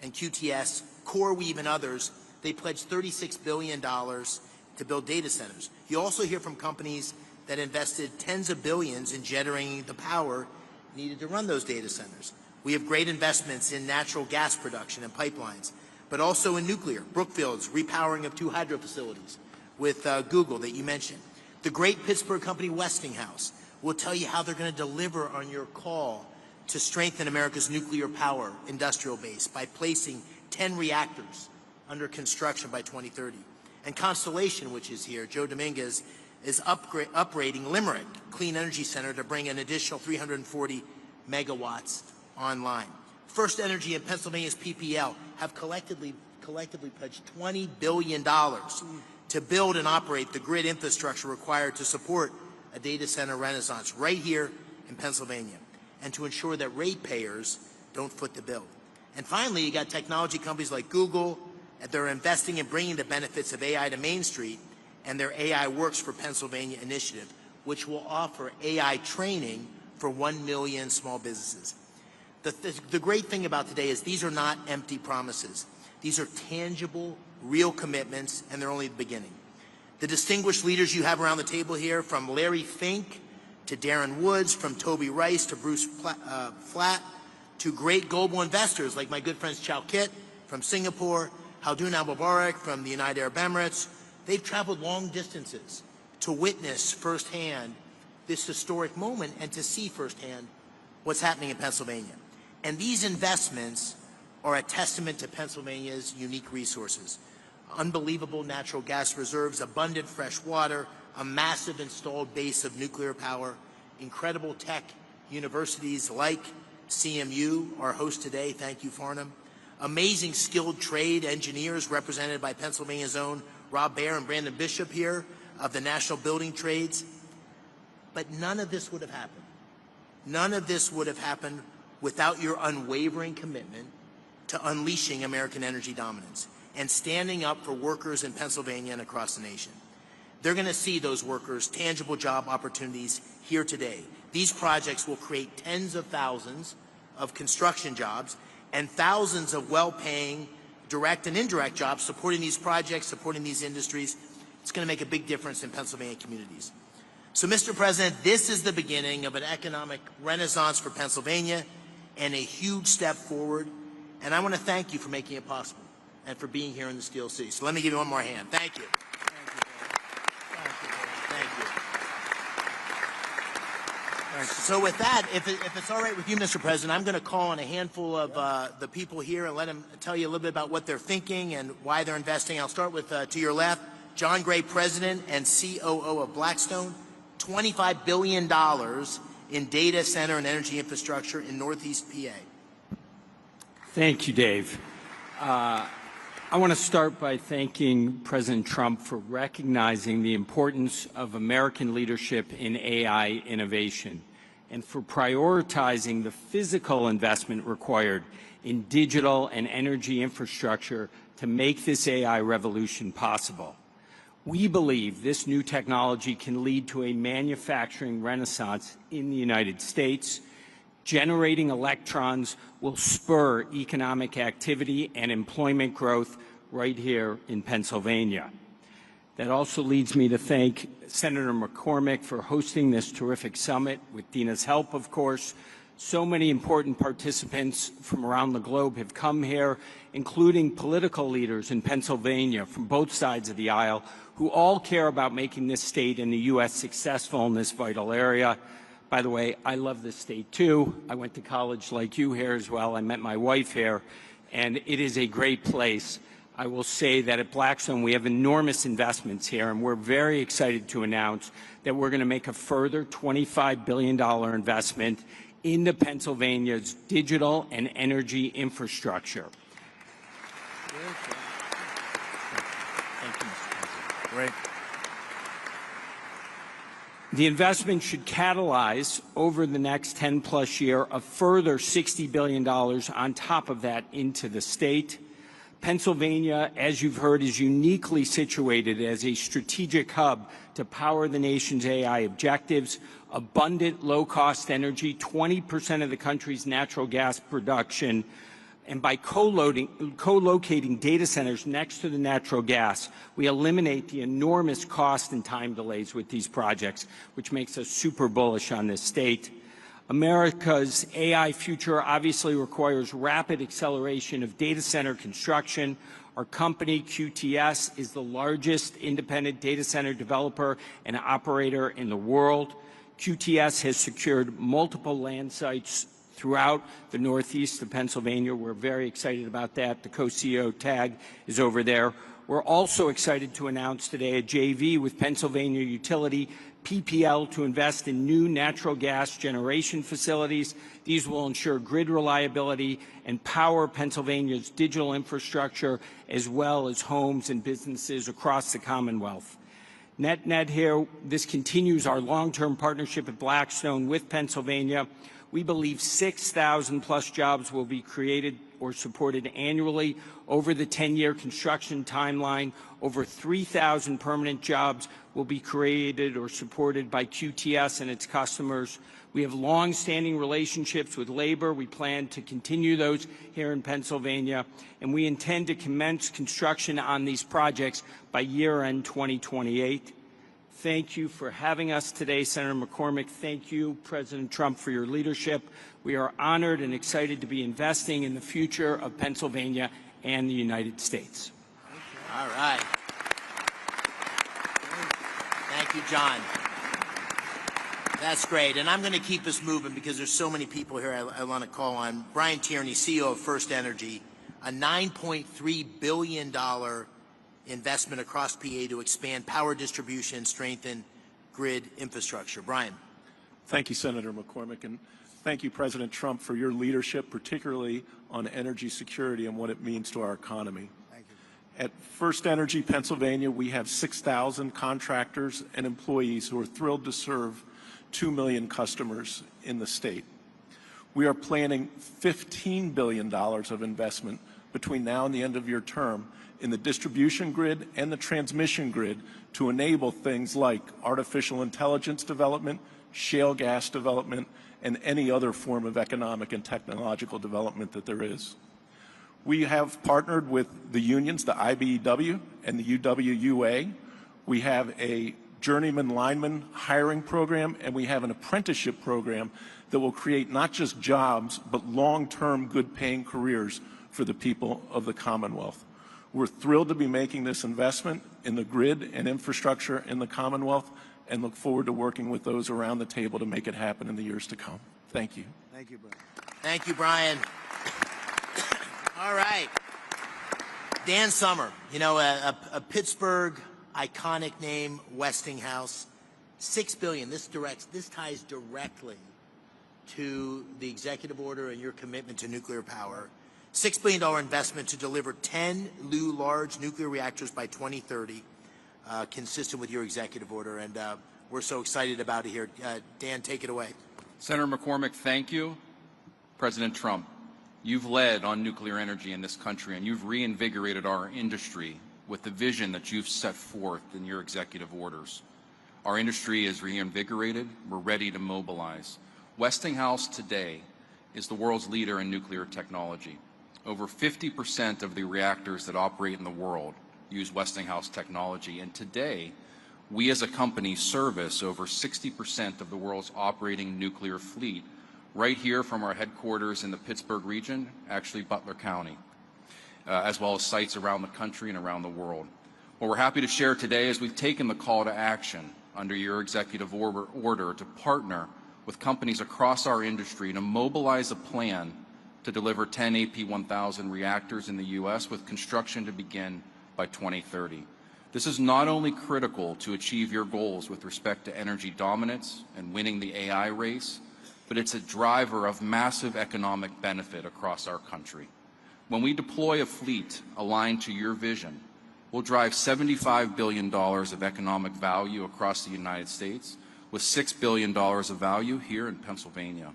and QTS, CoreWeave, and others. They pledged $36 billion to build data centers. You also hear from companies that invested tens of billions in generating the power needed to run those data centers. We have great investments in natural gas production and pipelines, but also in nuclear. Brookfield's repowering of 2 hydro facilities with Google that you mentioned. The great Pittsburgh company Westinghouse will tell you how they're going to deliver on your call to strengthen America's nuclear power industrial base by placing 10 reactors under construction by 2030. And Constellation, which is here, Joe Dominguez, is upgrading Limerick Clean Energy Center to bring an additional 340 megawatts online. First Energy and Pennsylvania's PPL have collectively pledged $20 billion to build and operate the grid infrastructure required to support a data center renaissance right here in Pennsylvania, and to ensure that ratepayers don't foot the bill. And finally, you got technology companies like Google that are investing in bringing the benefits of AI to Main Street, and their AI Works for Pennsylvania initiative, which will offer AI training for 1 million small businesses. The great thing about today is these are not empty promises. These are tangible, real commitments, and they're only the beginning. The distinguished leaders you have around the table here, from Larry Fink to Darren Woods, from Toby Rice to Bruce Flatt, to great global investors like my good friends Chow Kit from Singapore, Haldun Al-Mubarak from the United Arab Emirates. They've traveled long distances to witness firsthand this historic moment and to see firsthand what's happening in Pennsylvania. And these investments are a testament to Pennsylvania's unique resources. Unbelievable natural gas reserves, abundant fresh water, a massive installed base of nuclear power, incredible tech universities like CMU, our host today, thank you Farnham, amazing skilled trade engineers represented by Pennsylvania's own Rob Baer and Brandon Bishop here of the National Building Trades. But none of this would have happened. None of this would have happened without your unwavering commitment to unleashing American energy dominance and standing up for workers in Pennsylvania and across the nation. They're going to see those workers tangible job opportunities here today. These projects will create tens of thousands of construction jobs and thousands of well-paying direct and indirect jobs supporting these projects, supporting these industries. It's going to make a big difference in Pennsylvania communities. So, Mr. President, this is the beginning of an economic renaissance for Pennsylvania and a huge step forward. And I want to thank you for making it possible and for being here in the Steel City. So let me give you one more hand. Thank you. So with that, if it's all right with you, Mr. President, I'm going to call on a handful of the people here and let them tell you a little bit about what they're thinking and why they're investing. I'll start with, to your left, John Gray, President and COO of Blackstone, $25 billion in data center and energy infrastructure in Northeast PA. Thank you, Dave. I want to start by thanking President Trump for recognizing the importance of American leadership in AI innovation and for prioritizing the physical investment required in digital and energy infrastructure to make this AI revolution possible. We believe this new technology can lead to a manufacturing renaissance in the United States. Generating electrons will spur economic activity and employment growth right here in Pennsylvania. That also leads me to thank Senator McCormick for hosting this terrific summit, with Dina's help, of course, So many important participants from around the globe have come here, including political leaders in Pennsylvania from both sides of the aisle, who all care about making this state and the U.S. successful in this vital area. By the way, I love this state too. I went to college like you here as well. I met my wife here, and it is a great place. I will say that at Blackstone we have enormous investments here, and we're very excited to announce that we're going to make a further $25 billion investment into Pennsylvania's digital and energy infrastructure. Thank you, Mr. President. Great. The investment should catalyze over the next 10-plus year a further $60 billion on top of that into the state. Pennsylvania, as you've heard, is uniquely situated as a strategic hub to power the nation's AI objectives. Abundant, low-cost energy, 20% of the country's natural gas production, and by co-locating data centers next to the natural gas, we eliminate the enormous cost and time delays with these projects, which makes us super bullish on this state. America's AI future obviously requires rapid acceleration of data center construction. Our company, QTS, is the largest independent data center developer and operator in the world. QTS has secured multiple land sites throughout the northeast of Pennsylvania. We're very excited about that. The co-CEO tag is over there. We're also excited to announce today a JV with Pennsylvania utility PPL to invest in new natural gas generation facilities. These will ensure grid reliability and power Pennsylvania's digital infrastructure as well as homes and businesses across the Commonwealth. Net here, this continues our long-term partnership at Blackstone with Pennsylvania. We believe 6,000 plus jobs will be created or supported annually over the 10-year construction timeline. Over 3,000 permanent jobs will be created or supported by QTS and its customers. We have long-standing relationships with labor. We plan to continue those here in Pennsylvania, and we intend to commence construction on these projects by year-end 2028. Thank you for having us today, Senator McCormick. Thank you, President Trump, for your leadership. We are honored and excited to be investing in the future of Pennsylvania and the United States. All right. Thank you, John. That's great. And I'm going to keep us moving because there's so many people here I want to call on. Brian Tierney, CEO of First Energy, a $9.3 billion investment across PA to expand power distribution and strengthen grid infrastructure. Brian. Thank you, Senator McCormick, and thank you, President Trump, for your leadership, particularly on energy security and what it means to our economy. Thank you. At First Energy Pennsylvania, we have 6,000 contractors and employees who are thrilled to serve 2 million customers in the state. We are planning $15 billion of investment between now and the end of your term in the distribution grid and the transmission grid to enable things like artificial intelligence development, shale gas development, and any other form of economic and technological development that there is. We have partnered with the unions, the IBEW and the UWUA. We have a journeyman lineman hiring program, and we have an apprenticeship program that will create not just jobs, but long-term good-paying careers for the people of the Commonwealth. We're thrilled to be making this investment in the grid and infrastructure in the Commonwealth and look forward to working with those around the table to make it happen in the years to come. Thank you. Thank you, Brian. Thank you, Brian. All right. Dan Summer, you know, a Pittsburgh iconic name, Westinghouse. $6 billion. This ties directly to the executive order and your commitment to nuclear power. $6 billion investment to deliver 10 new large nuclear reactors by 2030, consistent with your executive order, and we're so excited about it here. Dan, take it away. Senator McCormick, thank you. President Trump, you've led on nuclear energy in this country, and you've reinvigorated our industry with the vision that you've set forth in your executive orders. Our industry is reinvigorated. We're ready to mobilize. Westinghouse today is the world's leader in nuclear technology. Over 50% of the reactors that operate in the world use Westinghouse technology, and today, we as a company service over 60% of the world's operating nuclear fleet right here from our headquarters in the Pittsburgh region, actually Butler County, as well as sites around the country and around the world. What we're happy to share today is we've taken the call to action under your executive order to partner with companies across our industry to mobilize a plan to deliver 10 AP1000 reactors in the U.S. with construction to begin by 2030. This is not only critical to achieve your goals with respect to energy dominance and winning the AI race, but it's a driver of massive economic benefit across our country. When we deploy a fleet aligned to your vision, we'll drive $75 billion of economic value across the United States, with $6 billion of value here in Pennsylvania.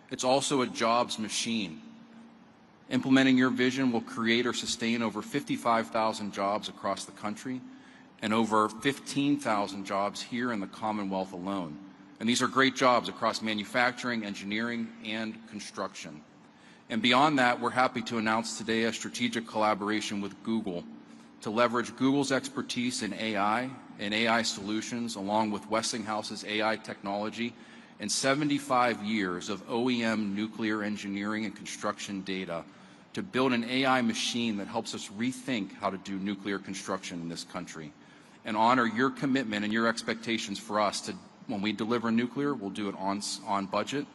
It's also a jobs machine. Implementing your vision will create or sustain over 55,000 jobs across the country and over 15,000 jobs here in the Commonwealth alone. And these are great jobs across manufacturing, engineering, and construction. And beyond that, we're happy to announce today a strategic collaboration with Google to leverage Google's expertise in AI and AI solutions, along with Westinghouse's AI technology and 75 years of OEM nuclear engineering and construction data to build an AI machine that helps us rethink how to do nuclear construction in this country and honor your commitment and your expectations for us to, when we deliver nuclear, we'll do it on budget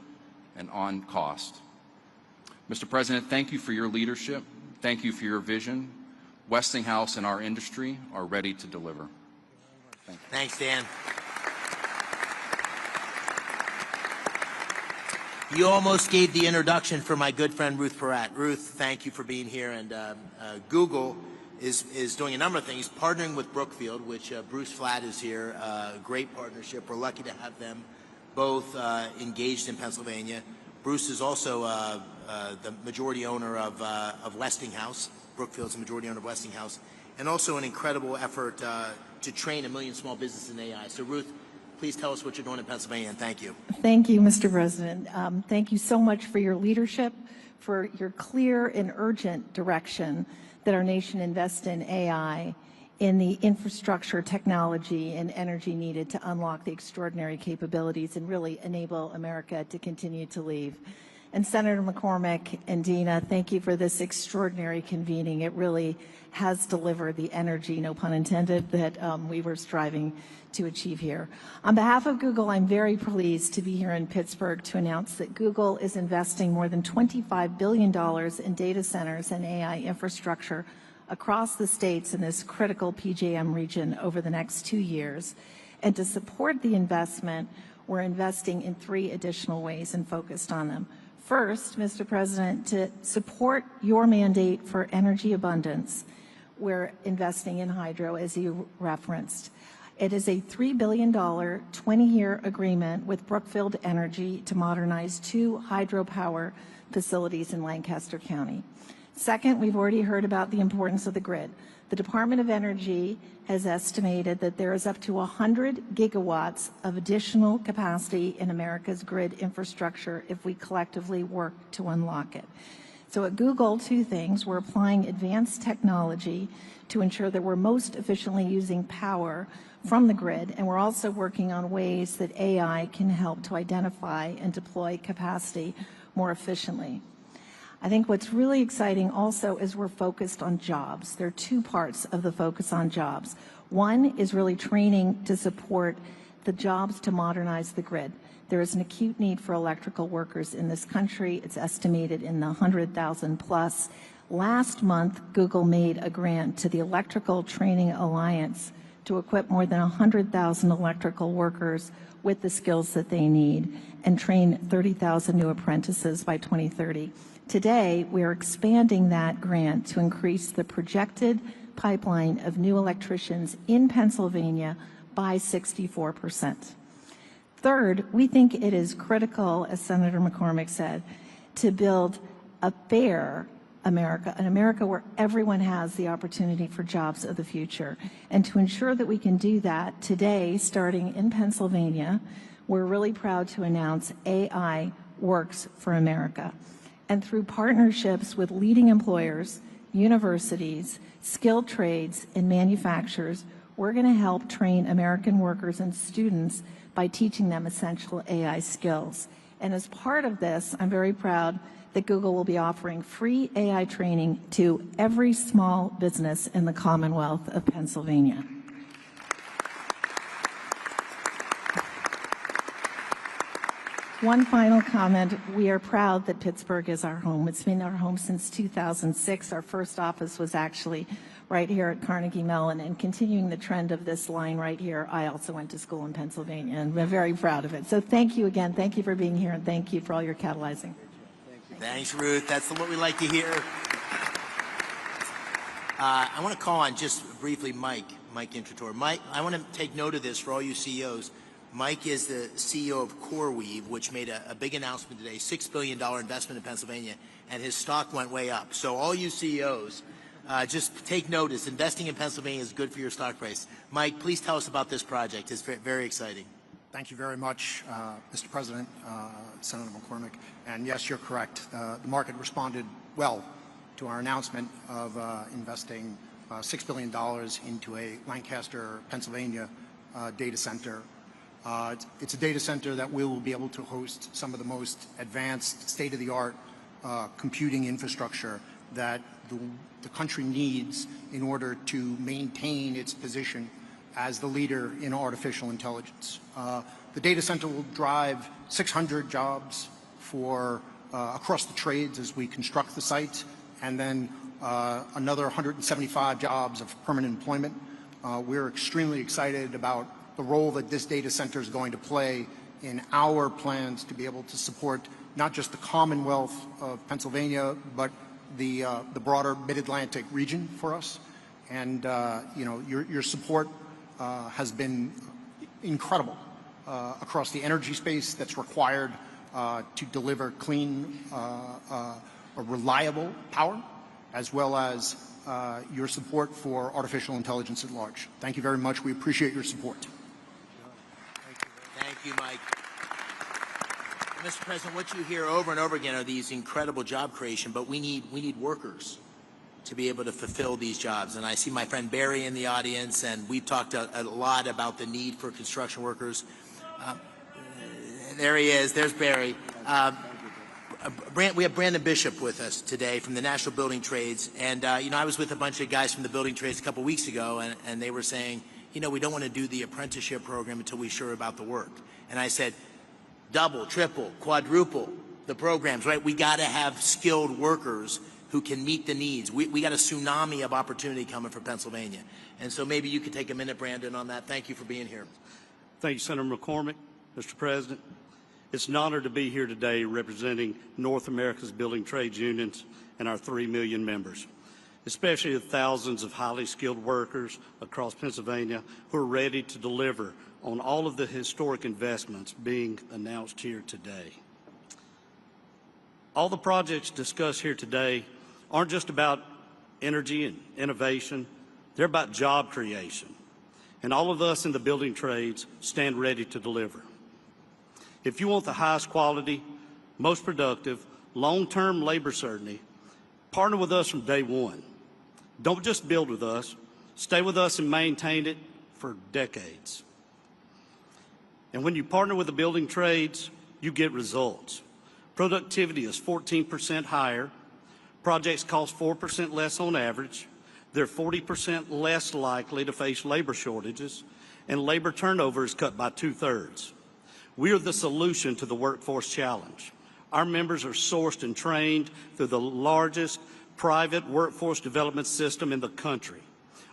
and on cost. Mr. President, thank you for your leadership. Thank you for your vision. Westinghouse and our industry are ready to deliver. Thank you. Thanks, Dan. You almost gave the introduction for my good friend Ruth Peratt. Ruth, thank you for being here. And Google is doing a number of things, partnering with Brookfield, which Bruce Flatt is here, a great partnership. We're lucky to have them both engaged in Pennsylvania. Bruce is also the majority owner of Westinghouse. Brookfield's the majority owner of Westinghouse, and also an incredible effort to train 1 million small businesses in AI. So Ruth, please tell us what you're doing in Pennsylvania, and thank you. Thank you, Mr. President. Thank you so much for your leadership, for your clear and urgent direction that our nation invest in AI, in the infrastructure, technology, and energy needed to unlock the extraordinary capabilities and really enable America to continue to lead. And Senator McCormick and Dina, thank you for this extraordinary convening. It really has delivered the energy, no pun intended, that we were striving to achieve here. On behalf of Google, I'm very pleased to be here in Pittsburgh to announce that Google is investing more than $25 billion in data centers and AI infrastructure across the states in this critical PJM region over the next 2 years. And to support the investment, we're investing in 3 additional ways and focused on them. First, Mr. President, to support your mandate for energy abundance, we're investing in hydro, as you referenced. It is a $3 billion 20-year agreement with Brookfield Energy to modernize 2 hydropower facilities in Lancaster County. Second, we've already heard about the importance of the grid. The Department of Energy has estimated that there is up to 100 gigawatts of additional capacity in America's grid infrastructure if we collectively work to unlock it. So at Google, 2 things. We're applying advanced technology to ensure that we're most efficiently using power from the grid, and we're also working on ways that AI can help to identify and deploy capacity more efficiently. I think what's really exciting also is we're focused on jobs. There are 2 parts of the focus on jobs. One is really training to support the jobs to modernize the grid. There is an acute need for electrical workers in this country. It's estimated in the 100,000 plus. Last month, Google made a grant to the Electrical Training Alliance to equip more than 100,000 electrical workers with the skills that they need and train 30,000 new apprentices by 2030. Today, we are expanding that grant to increase the projected pipeline of new electricians in Pennsylvania by 64%. Third, we think it is critical, as Senator McCormick said, to build a fair America, an America where everyone has the opportunity for jobs of the future. And to ensure that we can do that, today, starting in Pennsylvania, we're really proud to announce AI Works for America. And through partnerships with leading employers, universities, skilled trades, and manufacturers, we're going to help train American workers and students by teaching them essential AI skills. And as part of this, I'm very proud that Google will be offering free AI training to every small business in the Commonwealth of Pennsylvania. One final comment. We are proud that Pittsburgh is our home. It's been our home since 2006. Our first office was actually right here at Carnegie Mellon, and continuing the trend of this line right here, I also went to school in Pennsylvania, and we're very proud of it. So thank you again. Thank you for being here, and thank you for all your catalyzing. Thanks, Ruth. That's what we like to hear. I want to call on just briefly Mike Intrator. Mike, I want to take note of this for all you CEOs. Mike is the CEO of CoreWeave, which made a big announcement today, $6 billion investment in Pennsylvania, and his stock went way up. So all you CEOs, just take notice. Investing in Pennsylvania is good for your stock price. Mike, please tell us about this project. It's very exciting. Thank you very much, Mr. President, Senator McCormick. And yes, you're correct. The market responded well to our announcement of investing $6 billion into a Lancaster, Pennsylvania data center. It's a data center that we will be able to host some of the most advanced, state-of-the-art computing infrastructure that the country needs in order to maintain its position as the leader in artificial intelligence. The data center will drive 600 jobs for across the trades as we construct the site, and then another 175 jobs of permanent employment. We're extremely excited about the role that this data center is going to play in our plans to be able to support not just the Commonwealth of Pennsylvania, but the broader Mid-Atlantic region for us. And you know, your support has been incredible across the energy space that's required to deliver clean, reliable power, as well as your support for artificial intelligence at large. Thank you very much. We appreciate your support. Thank you, Mike. Mr. President, what you hear over and over again are these incredible job creation, but we need workers to be able to fulfill these jobs. And I see my friend Barry in the audience, and we've talked a lot about the need for construction workers. There he is. There's Barry. We have Brandon Bishop with us today from the National Building Trades. And, you know, I was with a bunch of guys from the building trades a couple weeks ago, and they were saying, you know, we don't want to do the apprenticeship program until we're sure about the work. And I said, double, triple, quadruple the programs, right? We got to have skilled workers who can meet the needs. We got a tsunami of opportunity coming for Pennsylvania. And so maybe you could take a minute, Brandon, on that. Thank you for being here. Thank you, Senator McCormick. Mr. President, it's an honor to be here today representing North America's building trades unions and our 3 million members, especially the thousands of highly skilled workers across Pennsylvania who are ready to deliver on all of the historic investments being announced here today. All the projects discussed here today aren't just about energy and innovation, they're about job creation. And all of us in the building trades stand ready to deliver. If you want the highest quality, most productive, long-term labor certainty, partner with us from day one. Don't just build with us, stay with us and maintain it for decades. And when you partner with the building trades, you get results. Productivity is 14% higher, projects cost 4% less on average, they're 40% less likely to face labor shortages, and labor turnover is cut by 2/3. We are the solution to the workforce challenge. Our members are sourced and trained through the largest private workforce development system in the country.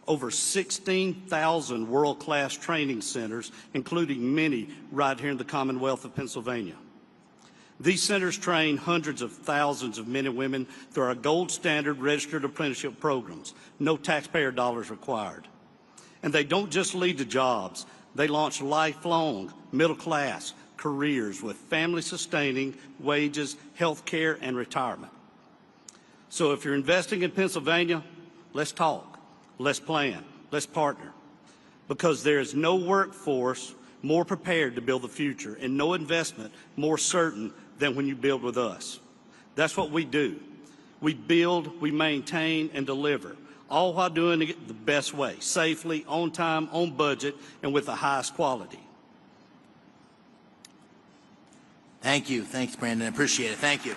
Over 16,000 world-class training centers, including many right here in the Commonwealth of Pennsylvania. These centers train hundreds of thousands of men and women through our gold standard registered apprenticeship programs. No taxpayer dollars required. And they don't just lead to jobs. They launch lifelong, middle-class careers with family-sustaining wages, health care, and retirement. So if you're investing in Pennsylvania, let's talk, let's plan, let's partner. Because there is no workforce more prepared to build the future and no investment more certain than when you build with us. That's what we do. We build, we maintain, and deliver, all while doing it the best way, safely, on time, on budget, and with the highest quality. Thank you. Thanks, Brandon. I appreciate it. Thank you.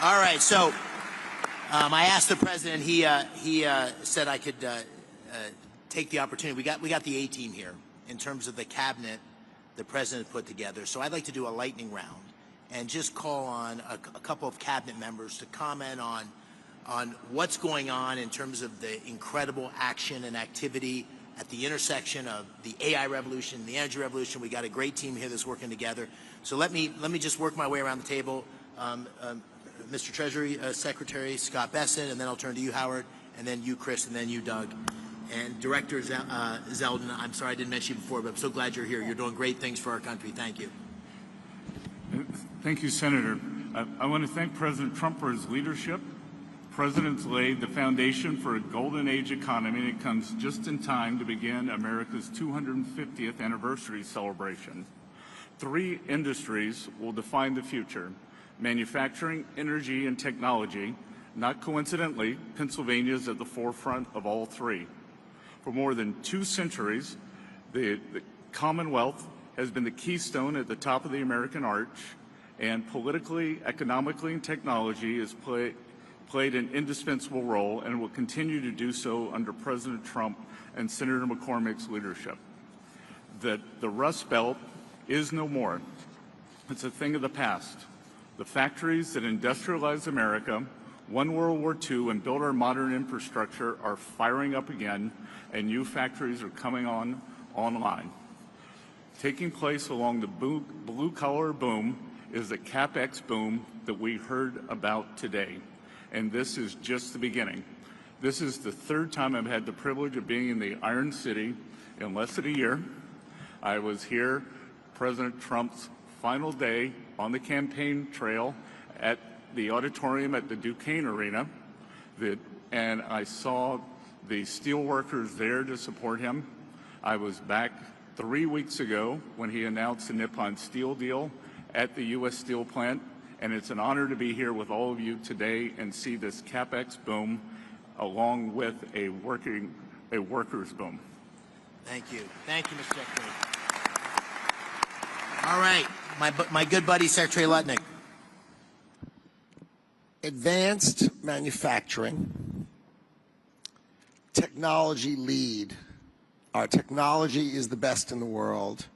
All right. So I asked the president. He said I could take the opportunity. We got the A-team here in terms of the cabinet the president put together. So I'd like to do a lightning round and just call on a couple of cabinet members to comment on what's going on in terms of the incredible action and activity at the intersection of the AI revolution, the energy revolution. We got a great team here that's working together. So let me just work my way around the table. Mr. Treasury Secretary Scott Bessent, and then I'll turn to you, Howard, and then you, Chris, and then you, Doug. And Director Zeldin, I'm sorry I didn't mention you before, but I'm so glad you're here. You're doing great things for our country. Thank you. Thank you, Senator. I want to thank President Trump for his leadership. The President's laid the foundation for a golden age economy, and it comes just in time to begin America's 250th anniversary celebration. 3 industries will define the future: manufacturing, energy, and technology. Not coincidentally, Pennsylvania is at the forefront of all 3. For more than 2 centuries, the Commonwealth has been the keystone at the top of the American arch, and politically, economically, and technology has played an indispensable role and will continue to do so under President Trump and Senator McCormick's leadership. The Rust Belt is no more. It's a thing of the past. The factories that industrialized America, won World War II, and built our modern infrastructure are firing up again, and new factories are coming online. Taking place along the blue-collar boom is the CapEx boom that we heard about today. And this is just the beginning. This is the 3rd time I've had the privilege of being in the Iron City in less than a year. I was here President Trump's final day on the campaign trail at the auditorium at the Duquesne Arena, and I saw the steel workers there to support him. I was back 3 weeks ago when he announced the Nippon Steel deal at the U.S. Steel plant, and it's an honor to be here with all of you today and see this CapEx boom along with a workers boom. Thank you. Thank you, Mr. Secretary. All right, my good buddy, Secretary Lutnick. Advanced manufacturing, technology lead. Our technology is the best in the world.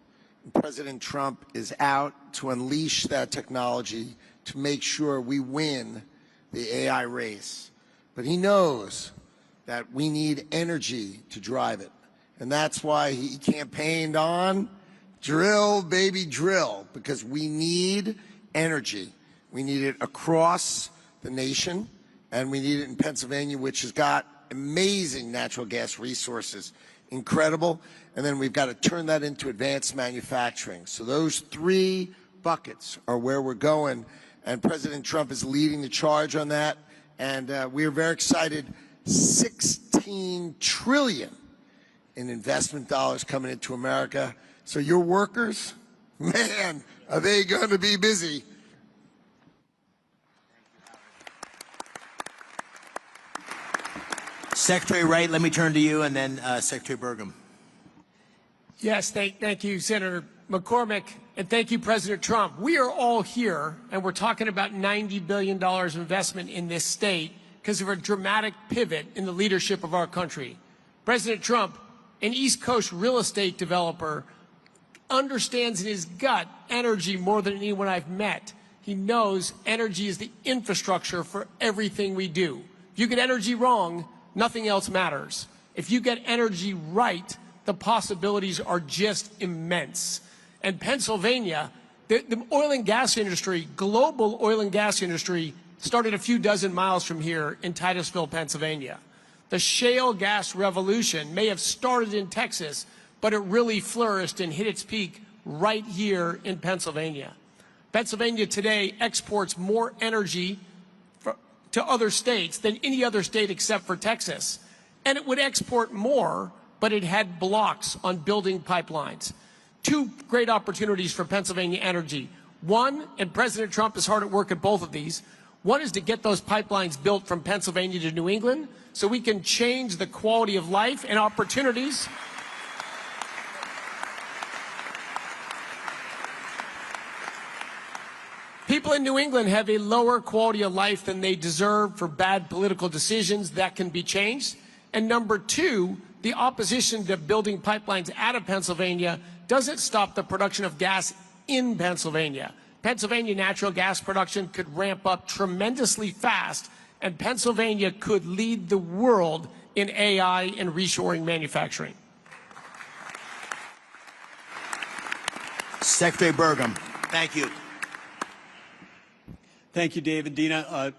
President Trump is out to unleash that technology to make sure we win the AI race. But he knows that we need energy to drive it. And that's why he campaigned on drill, baby, drill, because we need energy. We need it across the nation, and we need it in Pennsylvania, which has got amazing natural gas resources, incredible. And then we've got to turn that into advanced manufacturing. So those 3 buckets are where we're going, and President Trump is leading the charge on that. And we are very excited. $16 trillion in investment dollars coming into America. So your workers, man, are they going to be busy? Secretary Wright, let me turn to you, and then Secretary Burgum. Yes, thank you, Senator McCormick, and thank you, President Trump. We are all here, and we're talking about $90 billion of investment in this state because of a dramatic pivot in the leadership of our country. President Trump, an East Coast real estate developer, understands in his gut energy more than anyone I've met. He knows energy is the infrastructure for everything we do. If you get energy wrong, nothing else matters. If you get energy right, the possibilities are just immense. And Pennsylvania, the oil and gas industry, global oil and gas industry, started a few dozen miles from here in Titusville, Pennsylvania. The shale gas revolution may have started in Texas, but it really flourished and hit its peak right here in Pennsylvania. Pennsylvania today exports more energy to other states than any other state except for Texas. And it would export more, but it had blocks on building pipelines. 2 great opportunities for Pennsylvania energy. One, and President Trump is hard at work at both of these, one is to get those pipelines built from Pennsylvania to New England so we can change the quality of life and opportunities. People in New England have a lower quality of life than they deserve for bad political decisions. That can be changed. And number two, the opposition to building pipelines out of Pennsylvania doesn't stop the production of gas in Pennsylvania. Pennsylvania natural gas production could ramp up tremendously fast, and Pennsylvania could lead the world in AI and reshoring manufacturing. Secretary Burgum. Thank you. Thank you, David. Dina,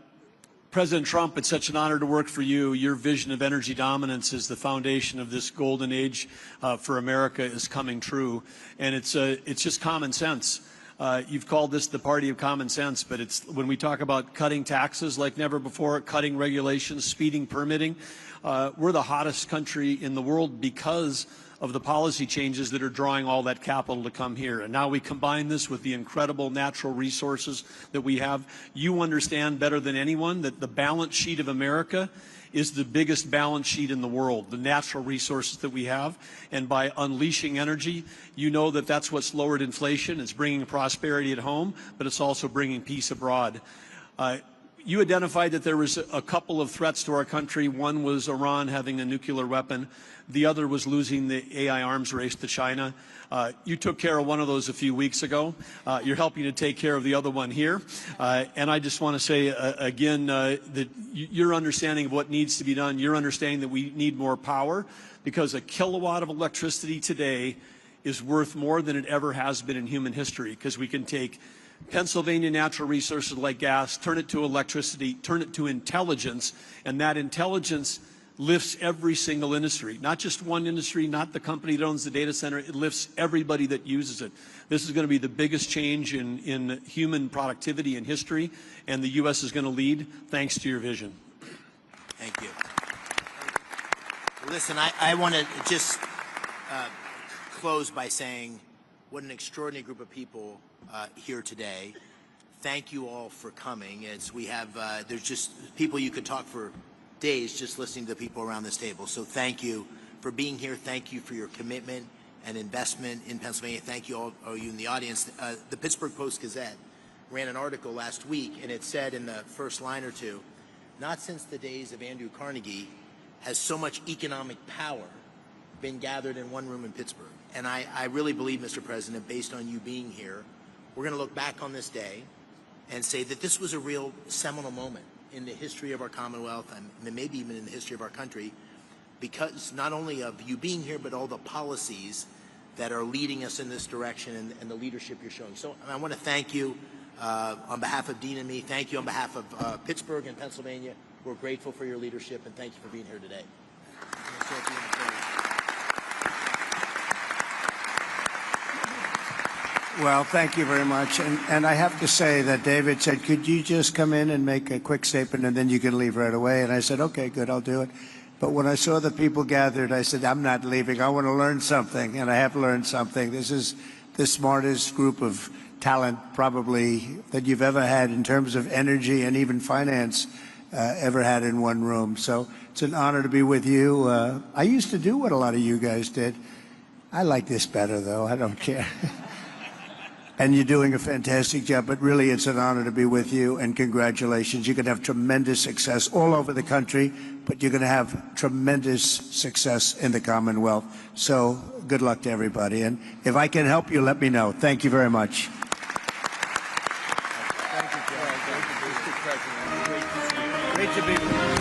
President Trump, it's such an honor to work for you. Your vision of energy dominance is the foundation of this golden age for America is coming true. And it's just common sense. You've called this the party of common sense, but it's when we talk about cutting taxes like never before, cutting regulations, speeding permitting, we're the hottest country in the world because of the policy changes that are drawing all that capital to come here. And now we combine this with the incredible natural resources that we have. You understand better than anyone that the balance sheet of America is the biggest balance sheet in the world, the natural resources that we have. And by unleashing energy, you know that that's what's lowered inflation. It's bringing prosperity at home, but it's also bringing peace abroad. You identified that there was a couple of threats to our country. One was Iran having a nuclear weapon. The other was losing the AI arms race to China. You took care of one of those a few weeks ago. You're helping to take care of the other one here. And I just want to say again that your understanding of what needs to be done, your understanding that we need more power, because a kilowatt of electricity today is worth more than it ever has been in human history, because we can take Pennsylvania natural resources like gas, turn it to electricity, turn it to intelligence, and that intelligence lifts every single industry, not just one industry, not the company that owns the data center. It lifts everybody that uses it. This is going to be the biggest change in human productivity in history, and the U.S. is going to lead thanks to your vision. Thank you. Listen, I want to just close by saying what an extraordinary group of people here today. Thank you all for coming. There's just people you could talk for days just listening to the people around this table. So thank you for being here. Thank you for your commitment and investment in Pennsylvania. Thank you all you in the audience. The Pittsburgh Post-Gazette ran an article last week, and it said in the first line or two, not since the days of Andrew Carnegie has so much economic power been gathered in one room in Pittsburgh. And I really believe, Mr. President, based on you being here, we're going to look back on this day and say that this was a real seminal moment in the history of our Commonwealth, and maybe even in the history of our country, because not only of you being here, but all the policies that are leading us in this direction and the leadership you're showing. So I want to thank you on behalf of Dean and me. Thank you on behalf of Pittsburgh and Pennsylvania. We're grateful for your leadership, and thank you for being here today. Well, thank you very much. And I have to say that David said, could you just come in and make a quick statement and then you can leave right away? And I said, okay, good, I'll do it. But when I saw the people gathered, I said, I'm not leaving. I want to learn something, and I have learned something. This is the smartest group of talent probably that you've ever had in terms of energy and even finance ever had in one room. So it's an honor to be with you. I used to do what a lot of you guys did. I like this better, though. I don't care. And you're doing a fantastic job, but really it's an honor to be with you, and congratulations. You're going to have tremendous success all over the country, but you're going to have tremendous success in the Commonwealth. So good luck to everybody. And if I can help you, let me know. Thank you very much. Thank you, Joe. Great to be with you.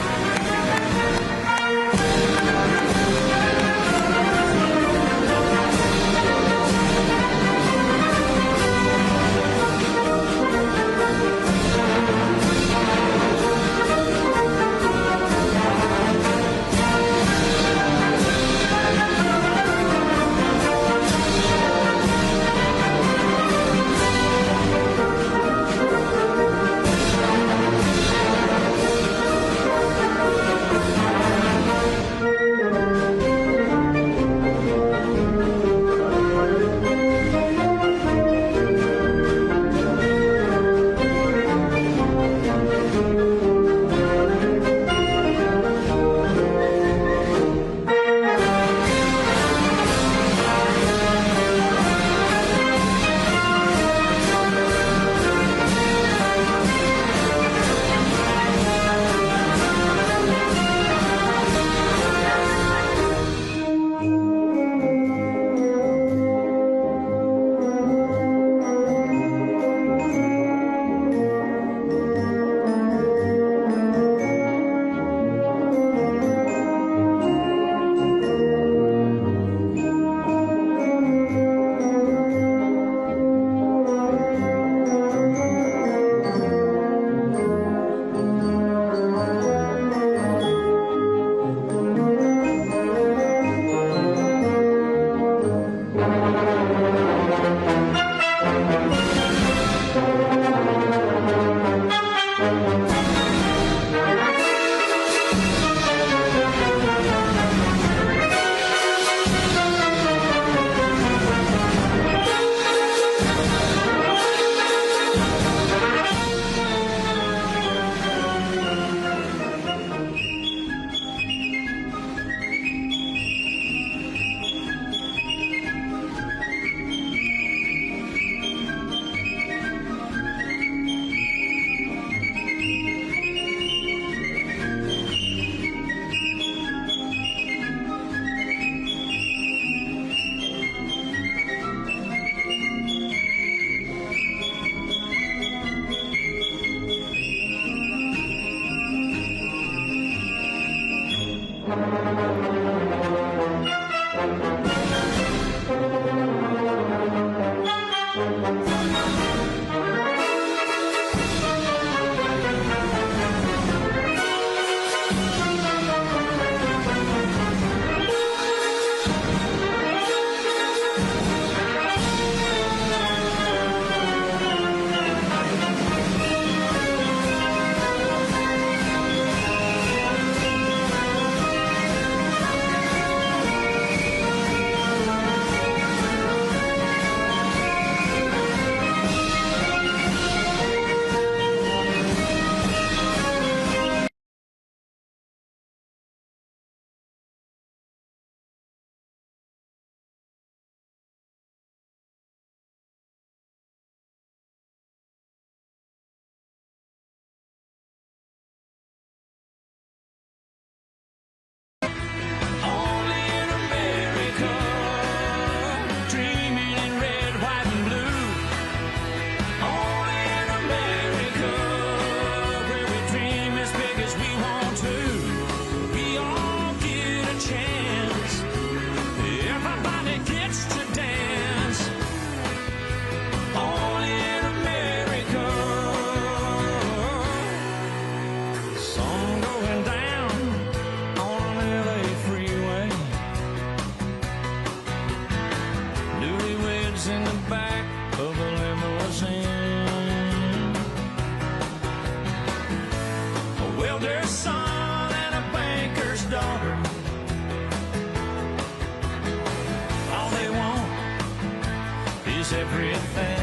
Everything.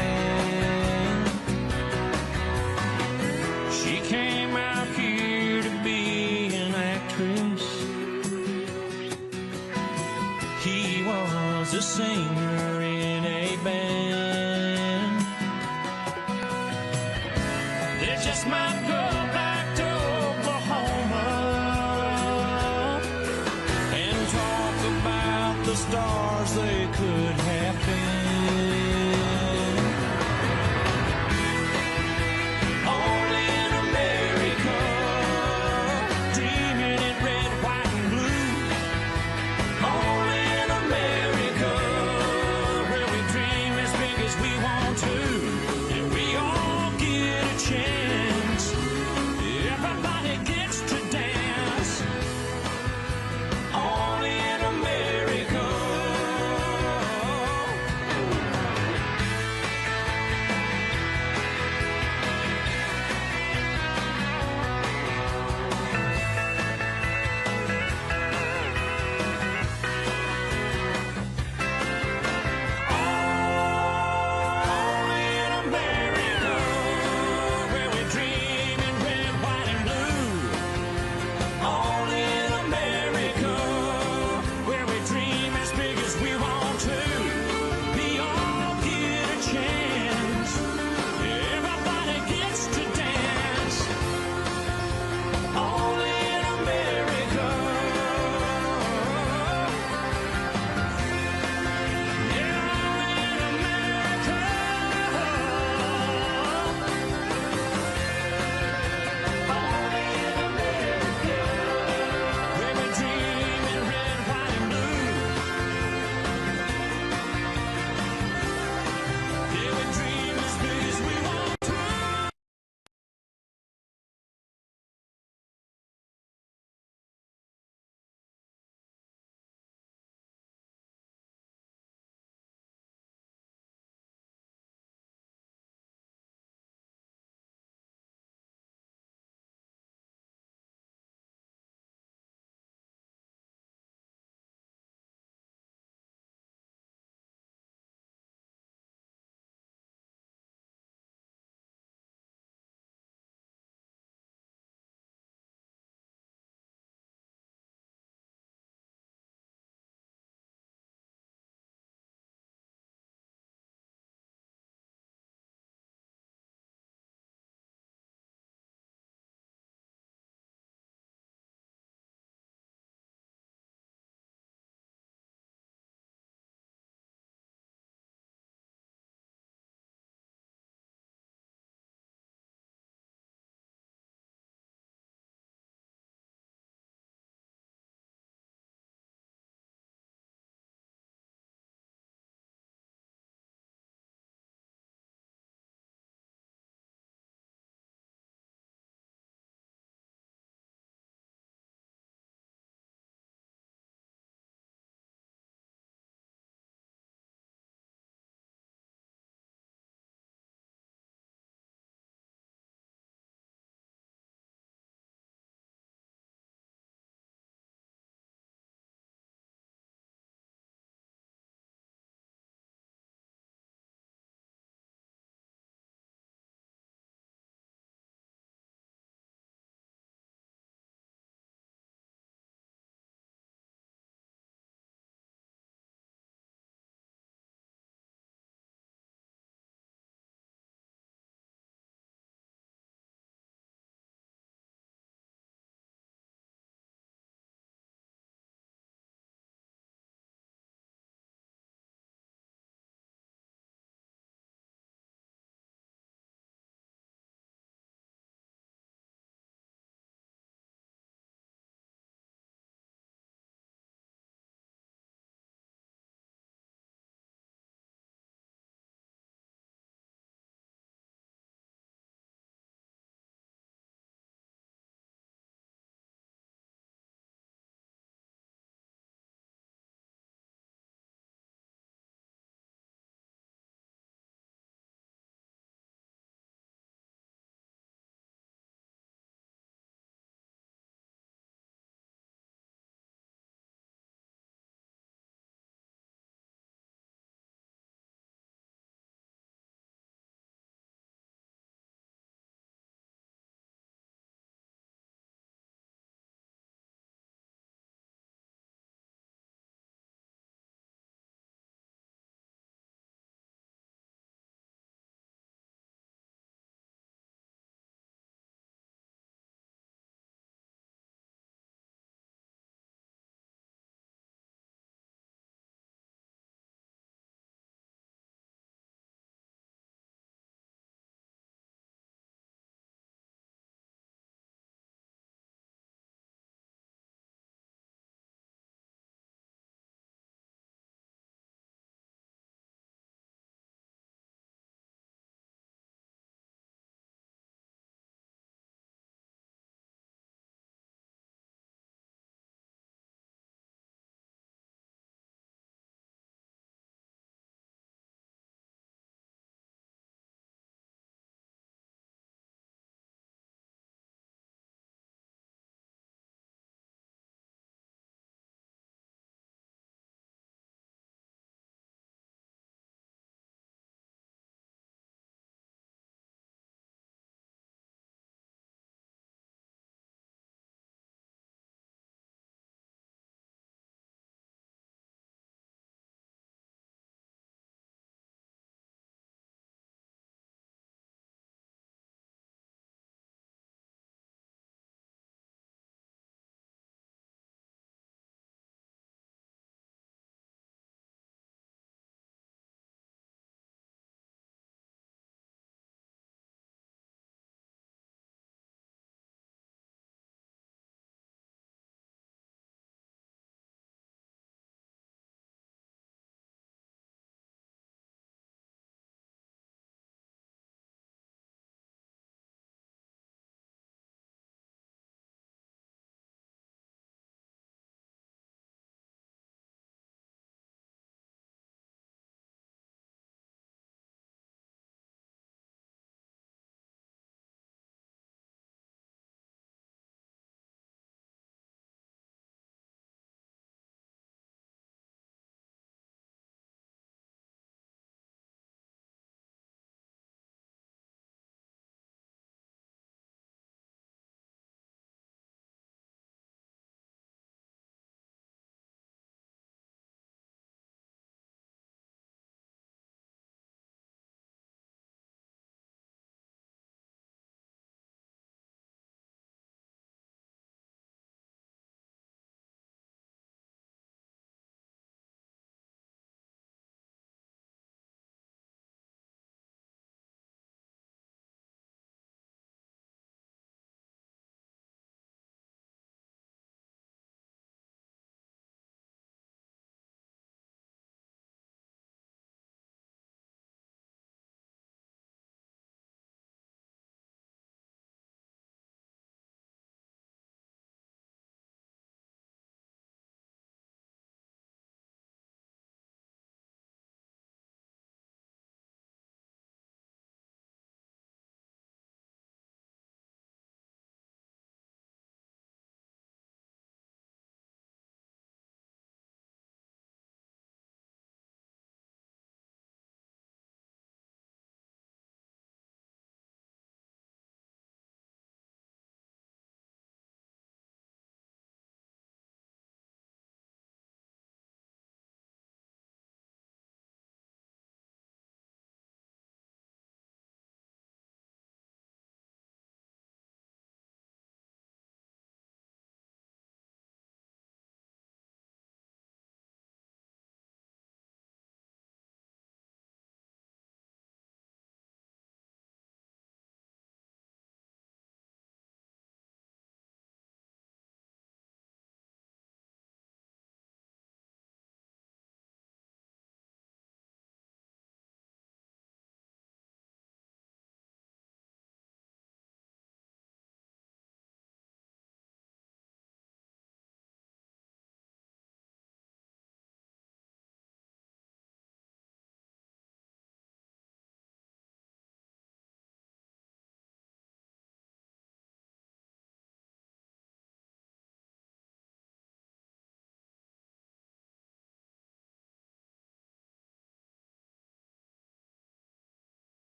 She came out here to be an actress. He was a singer in a band. They just might go back to Oklahoma and talk about the stars they could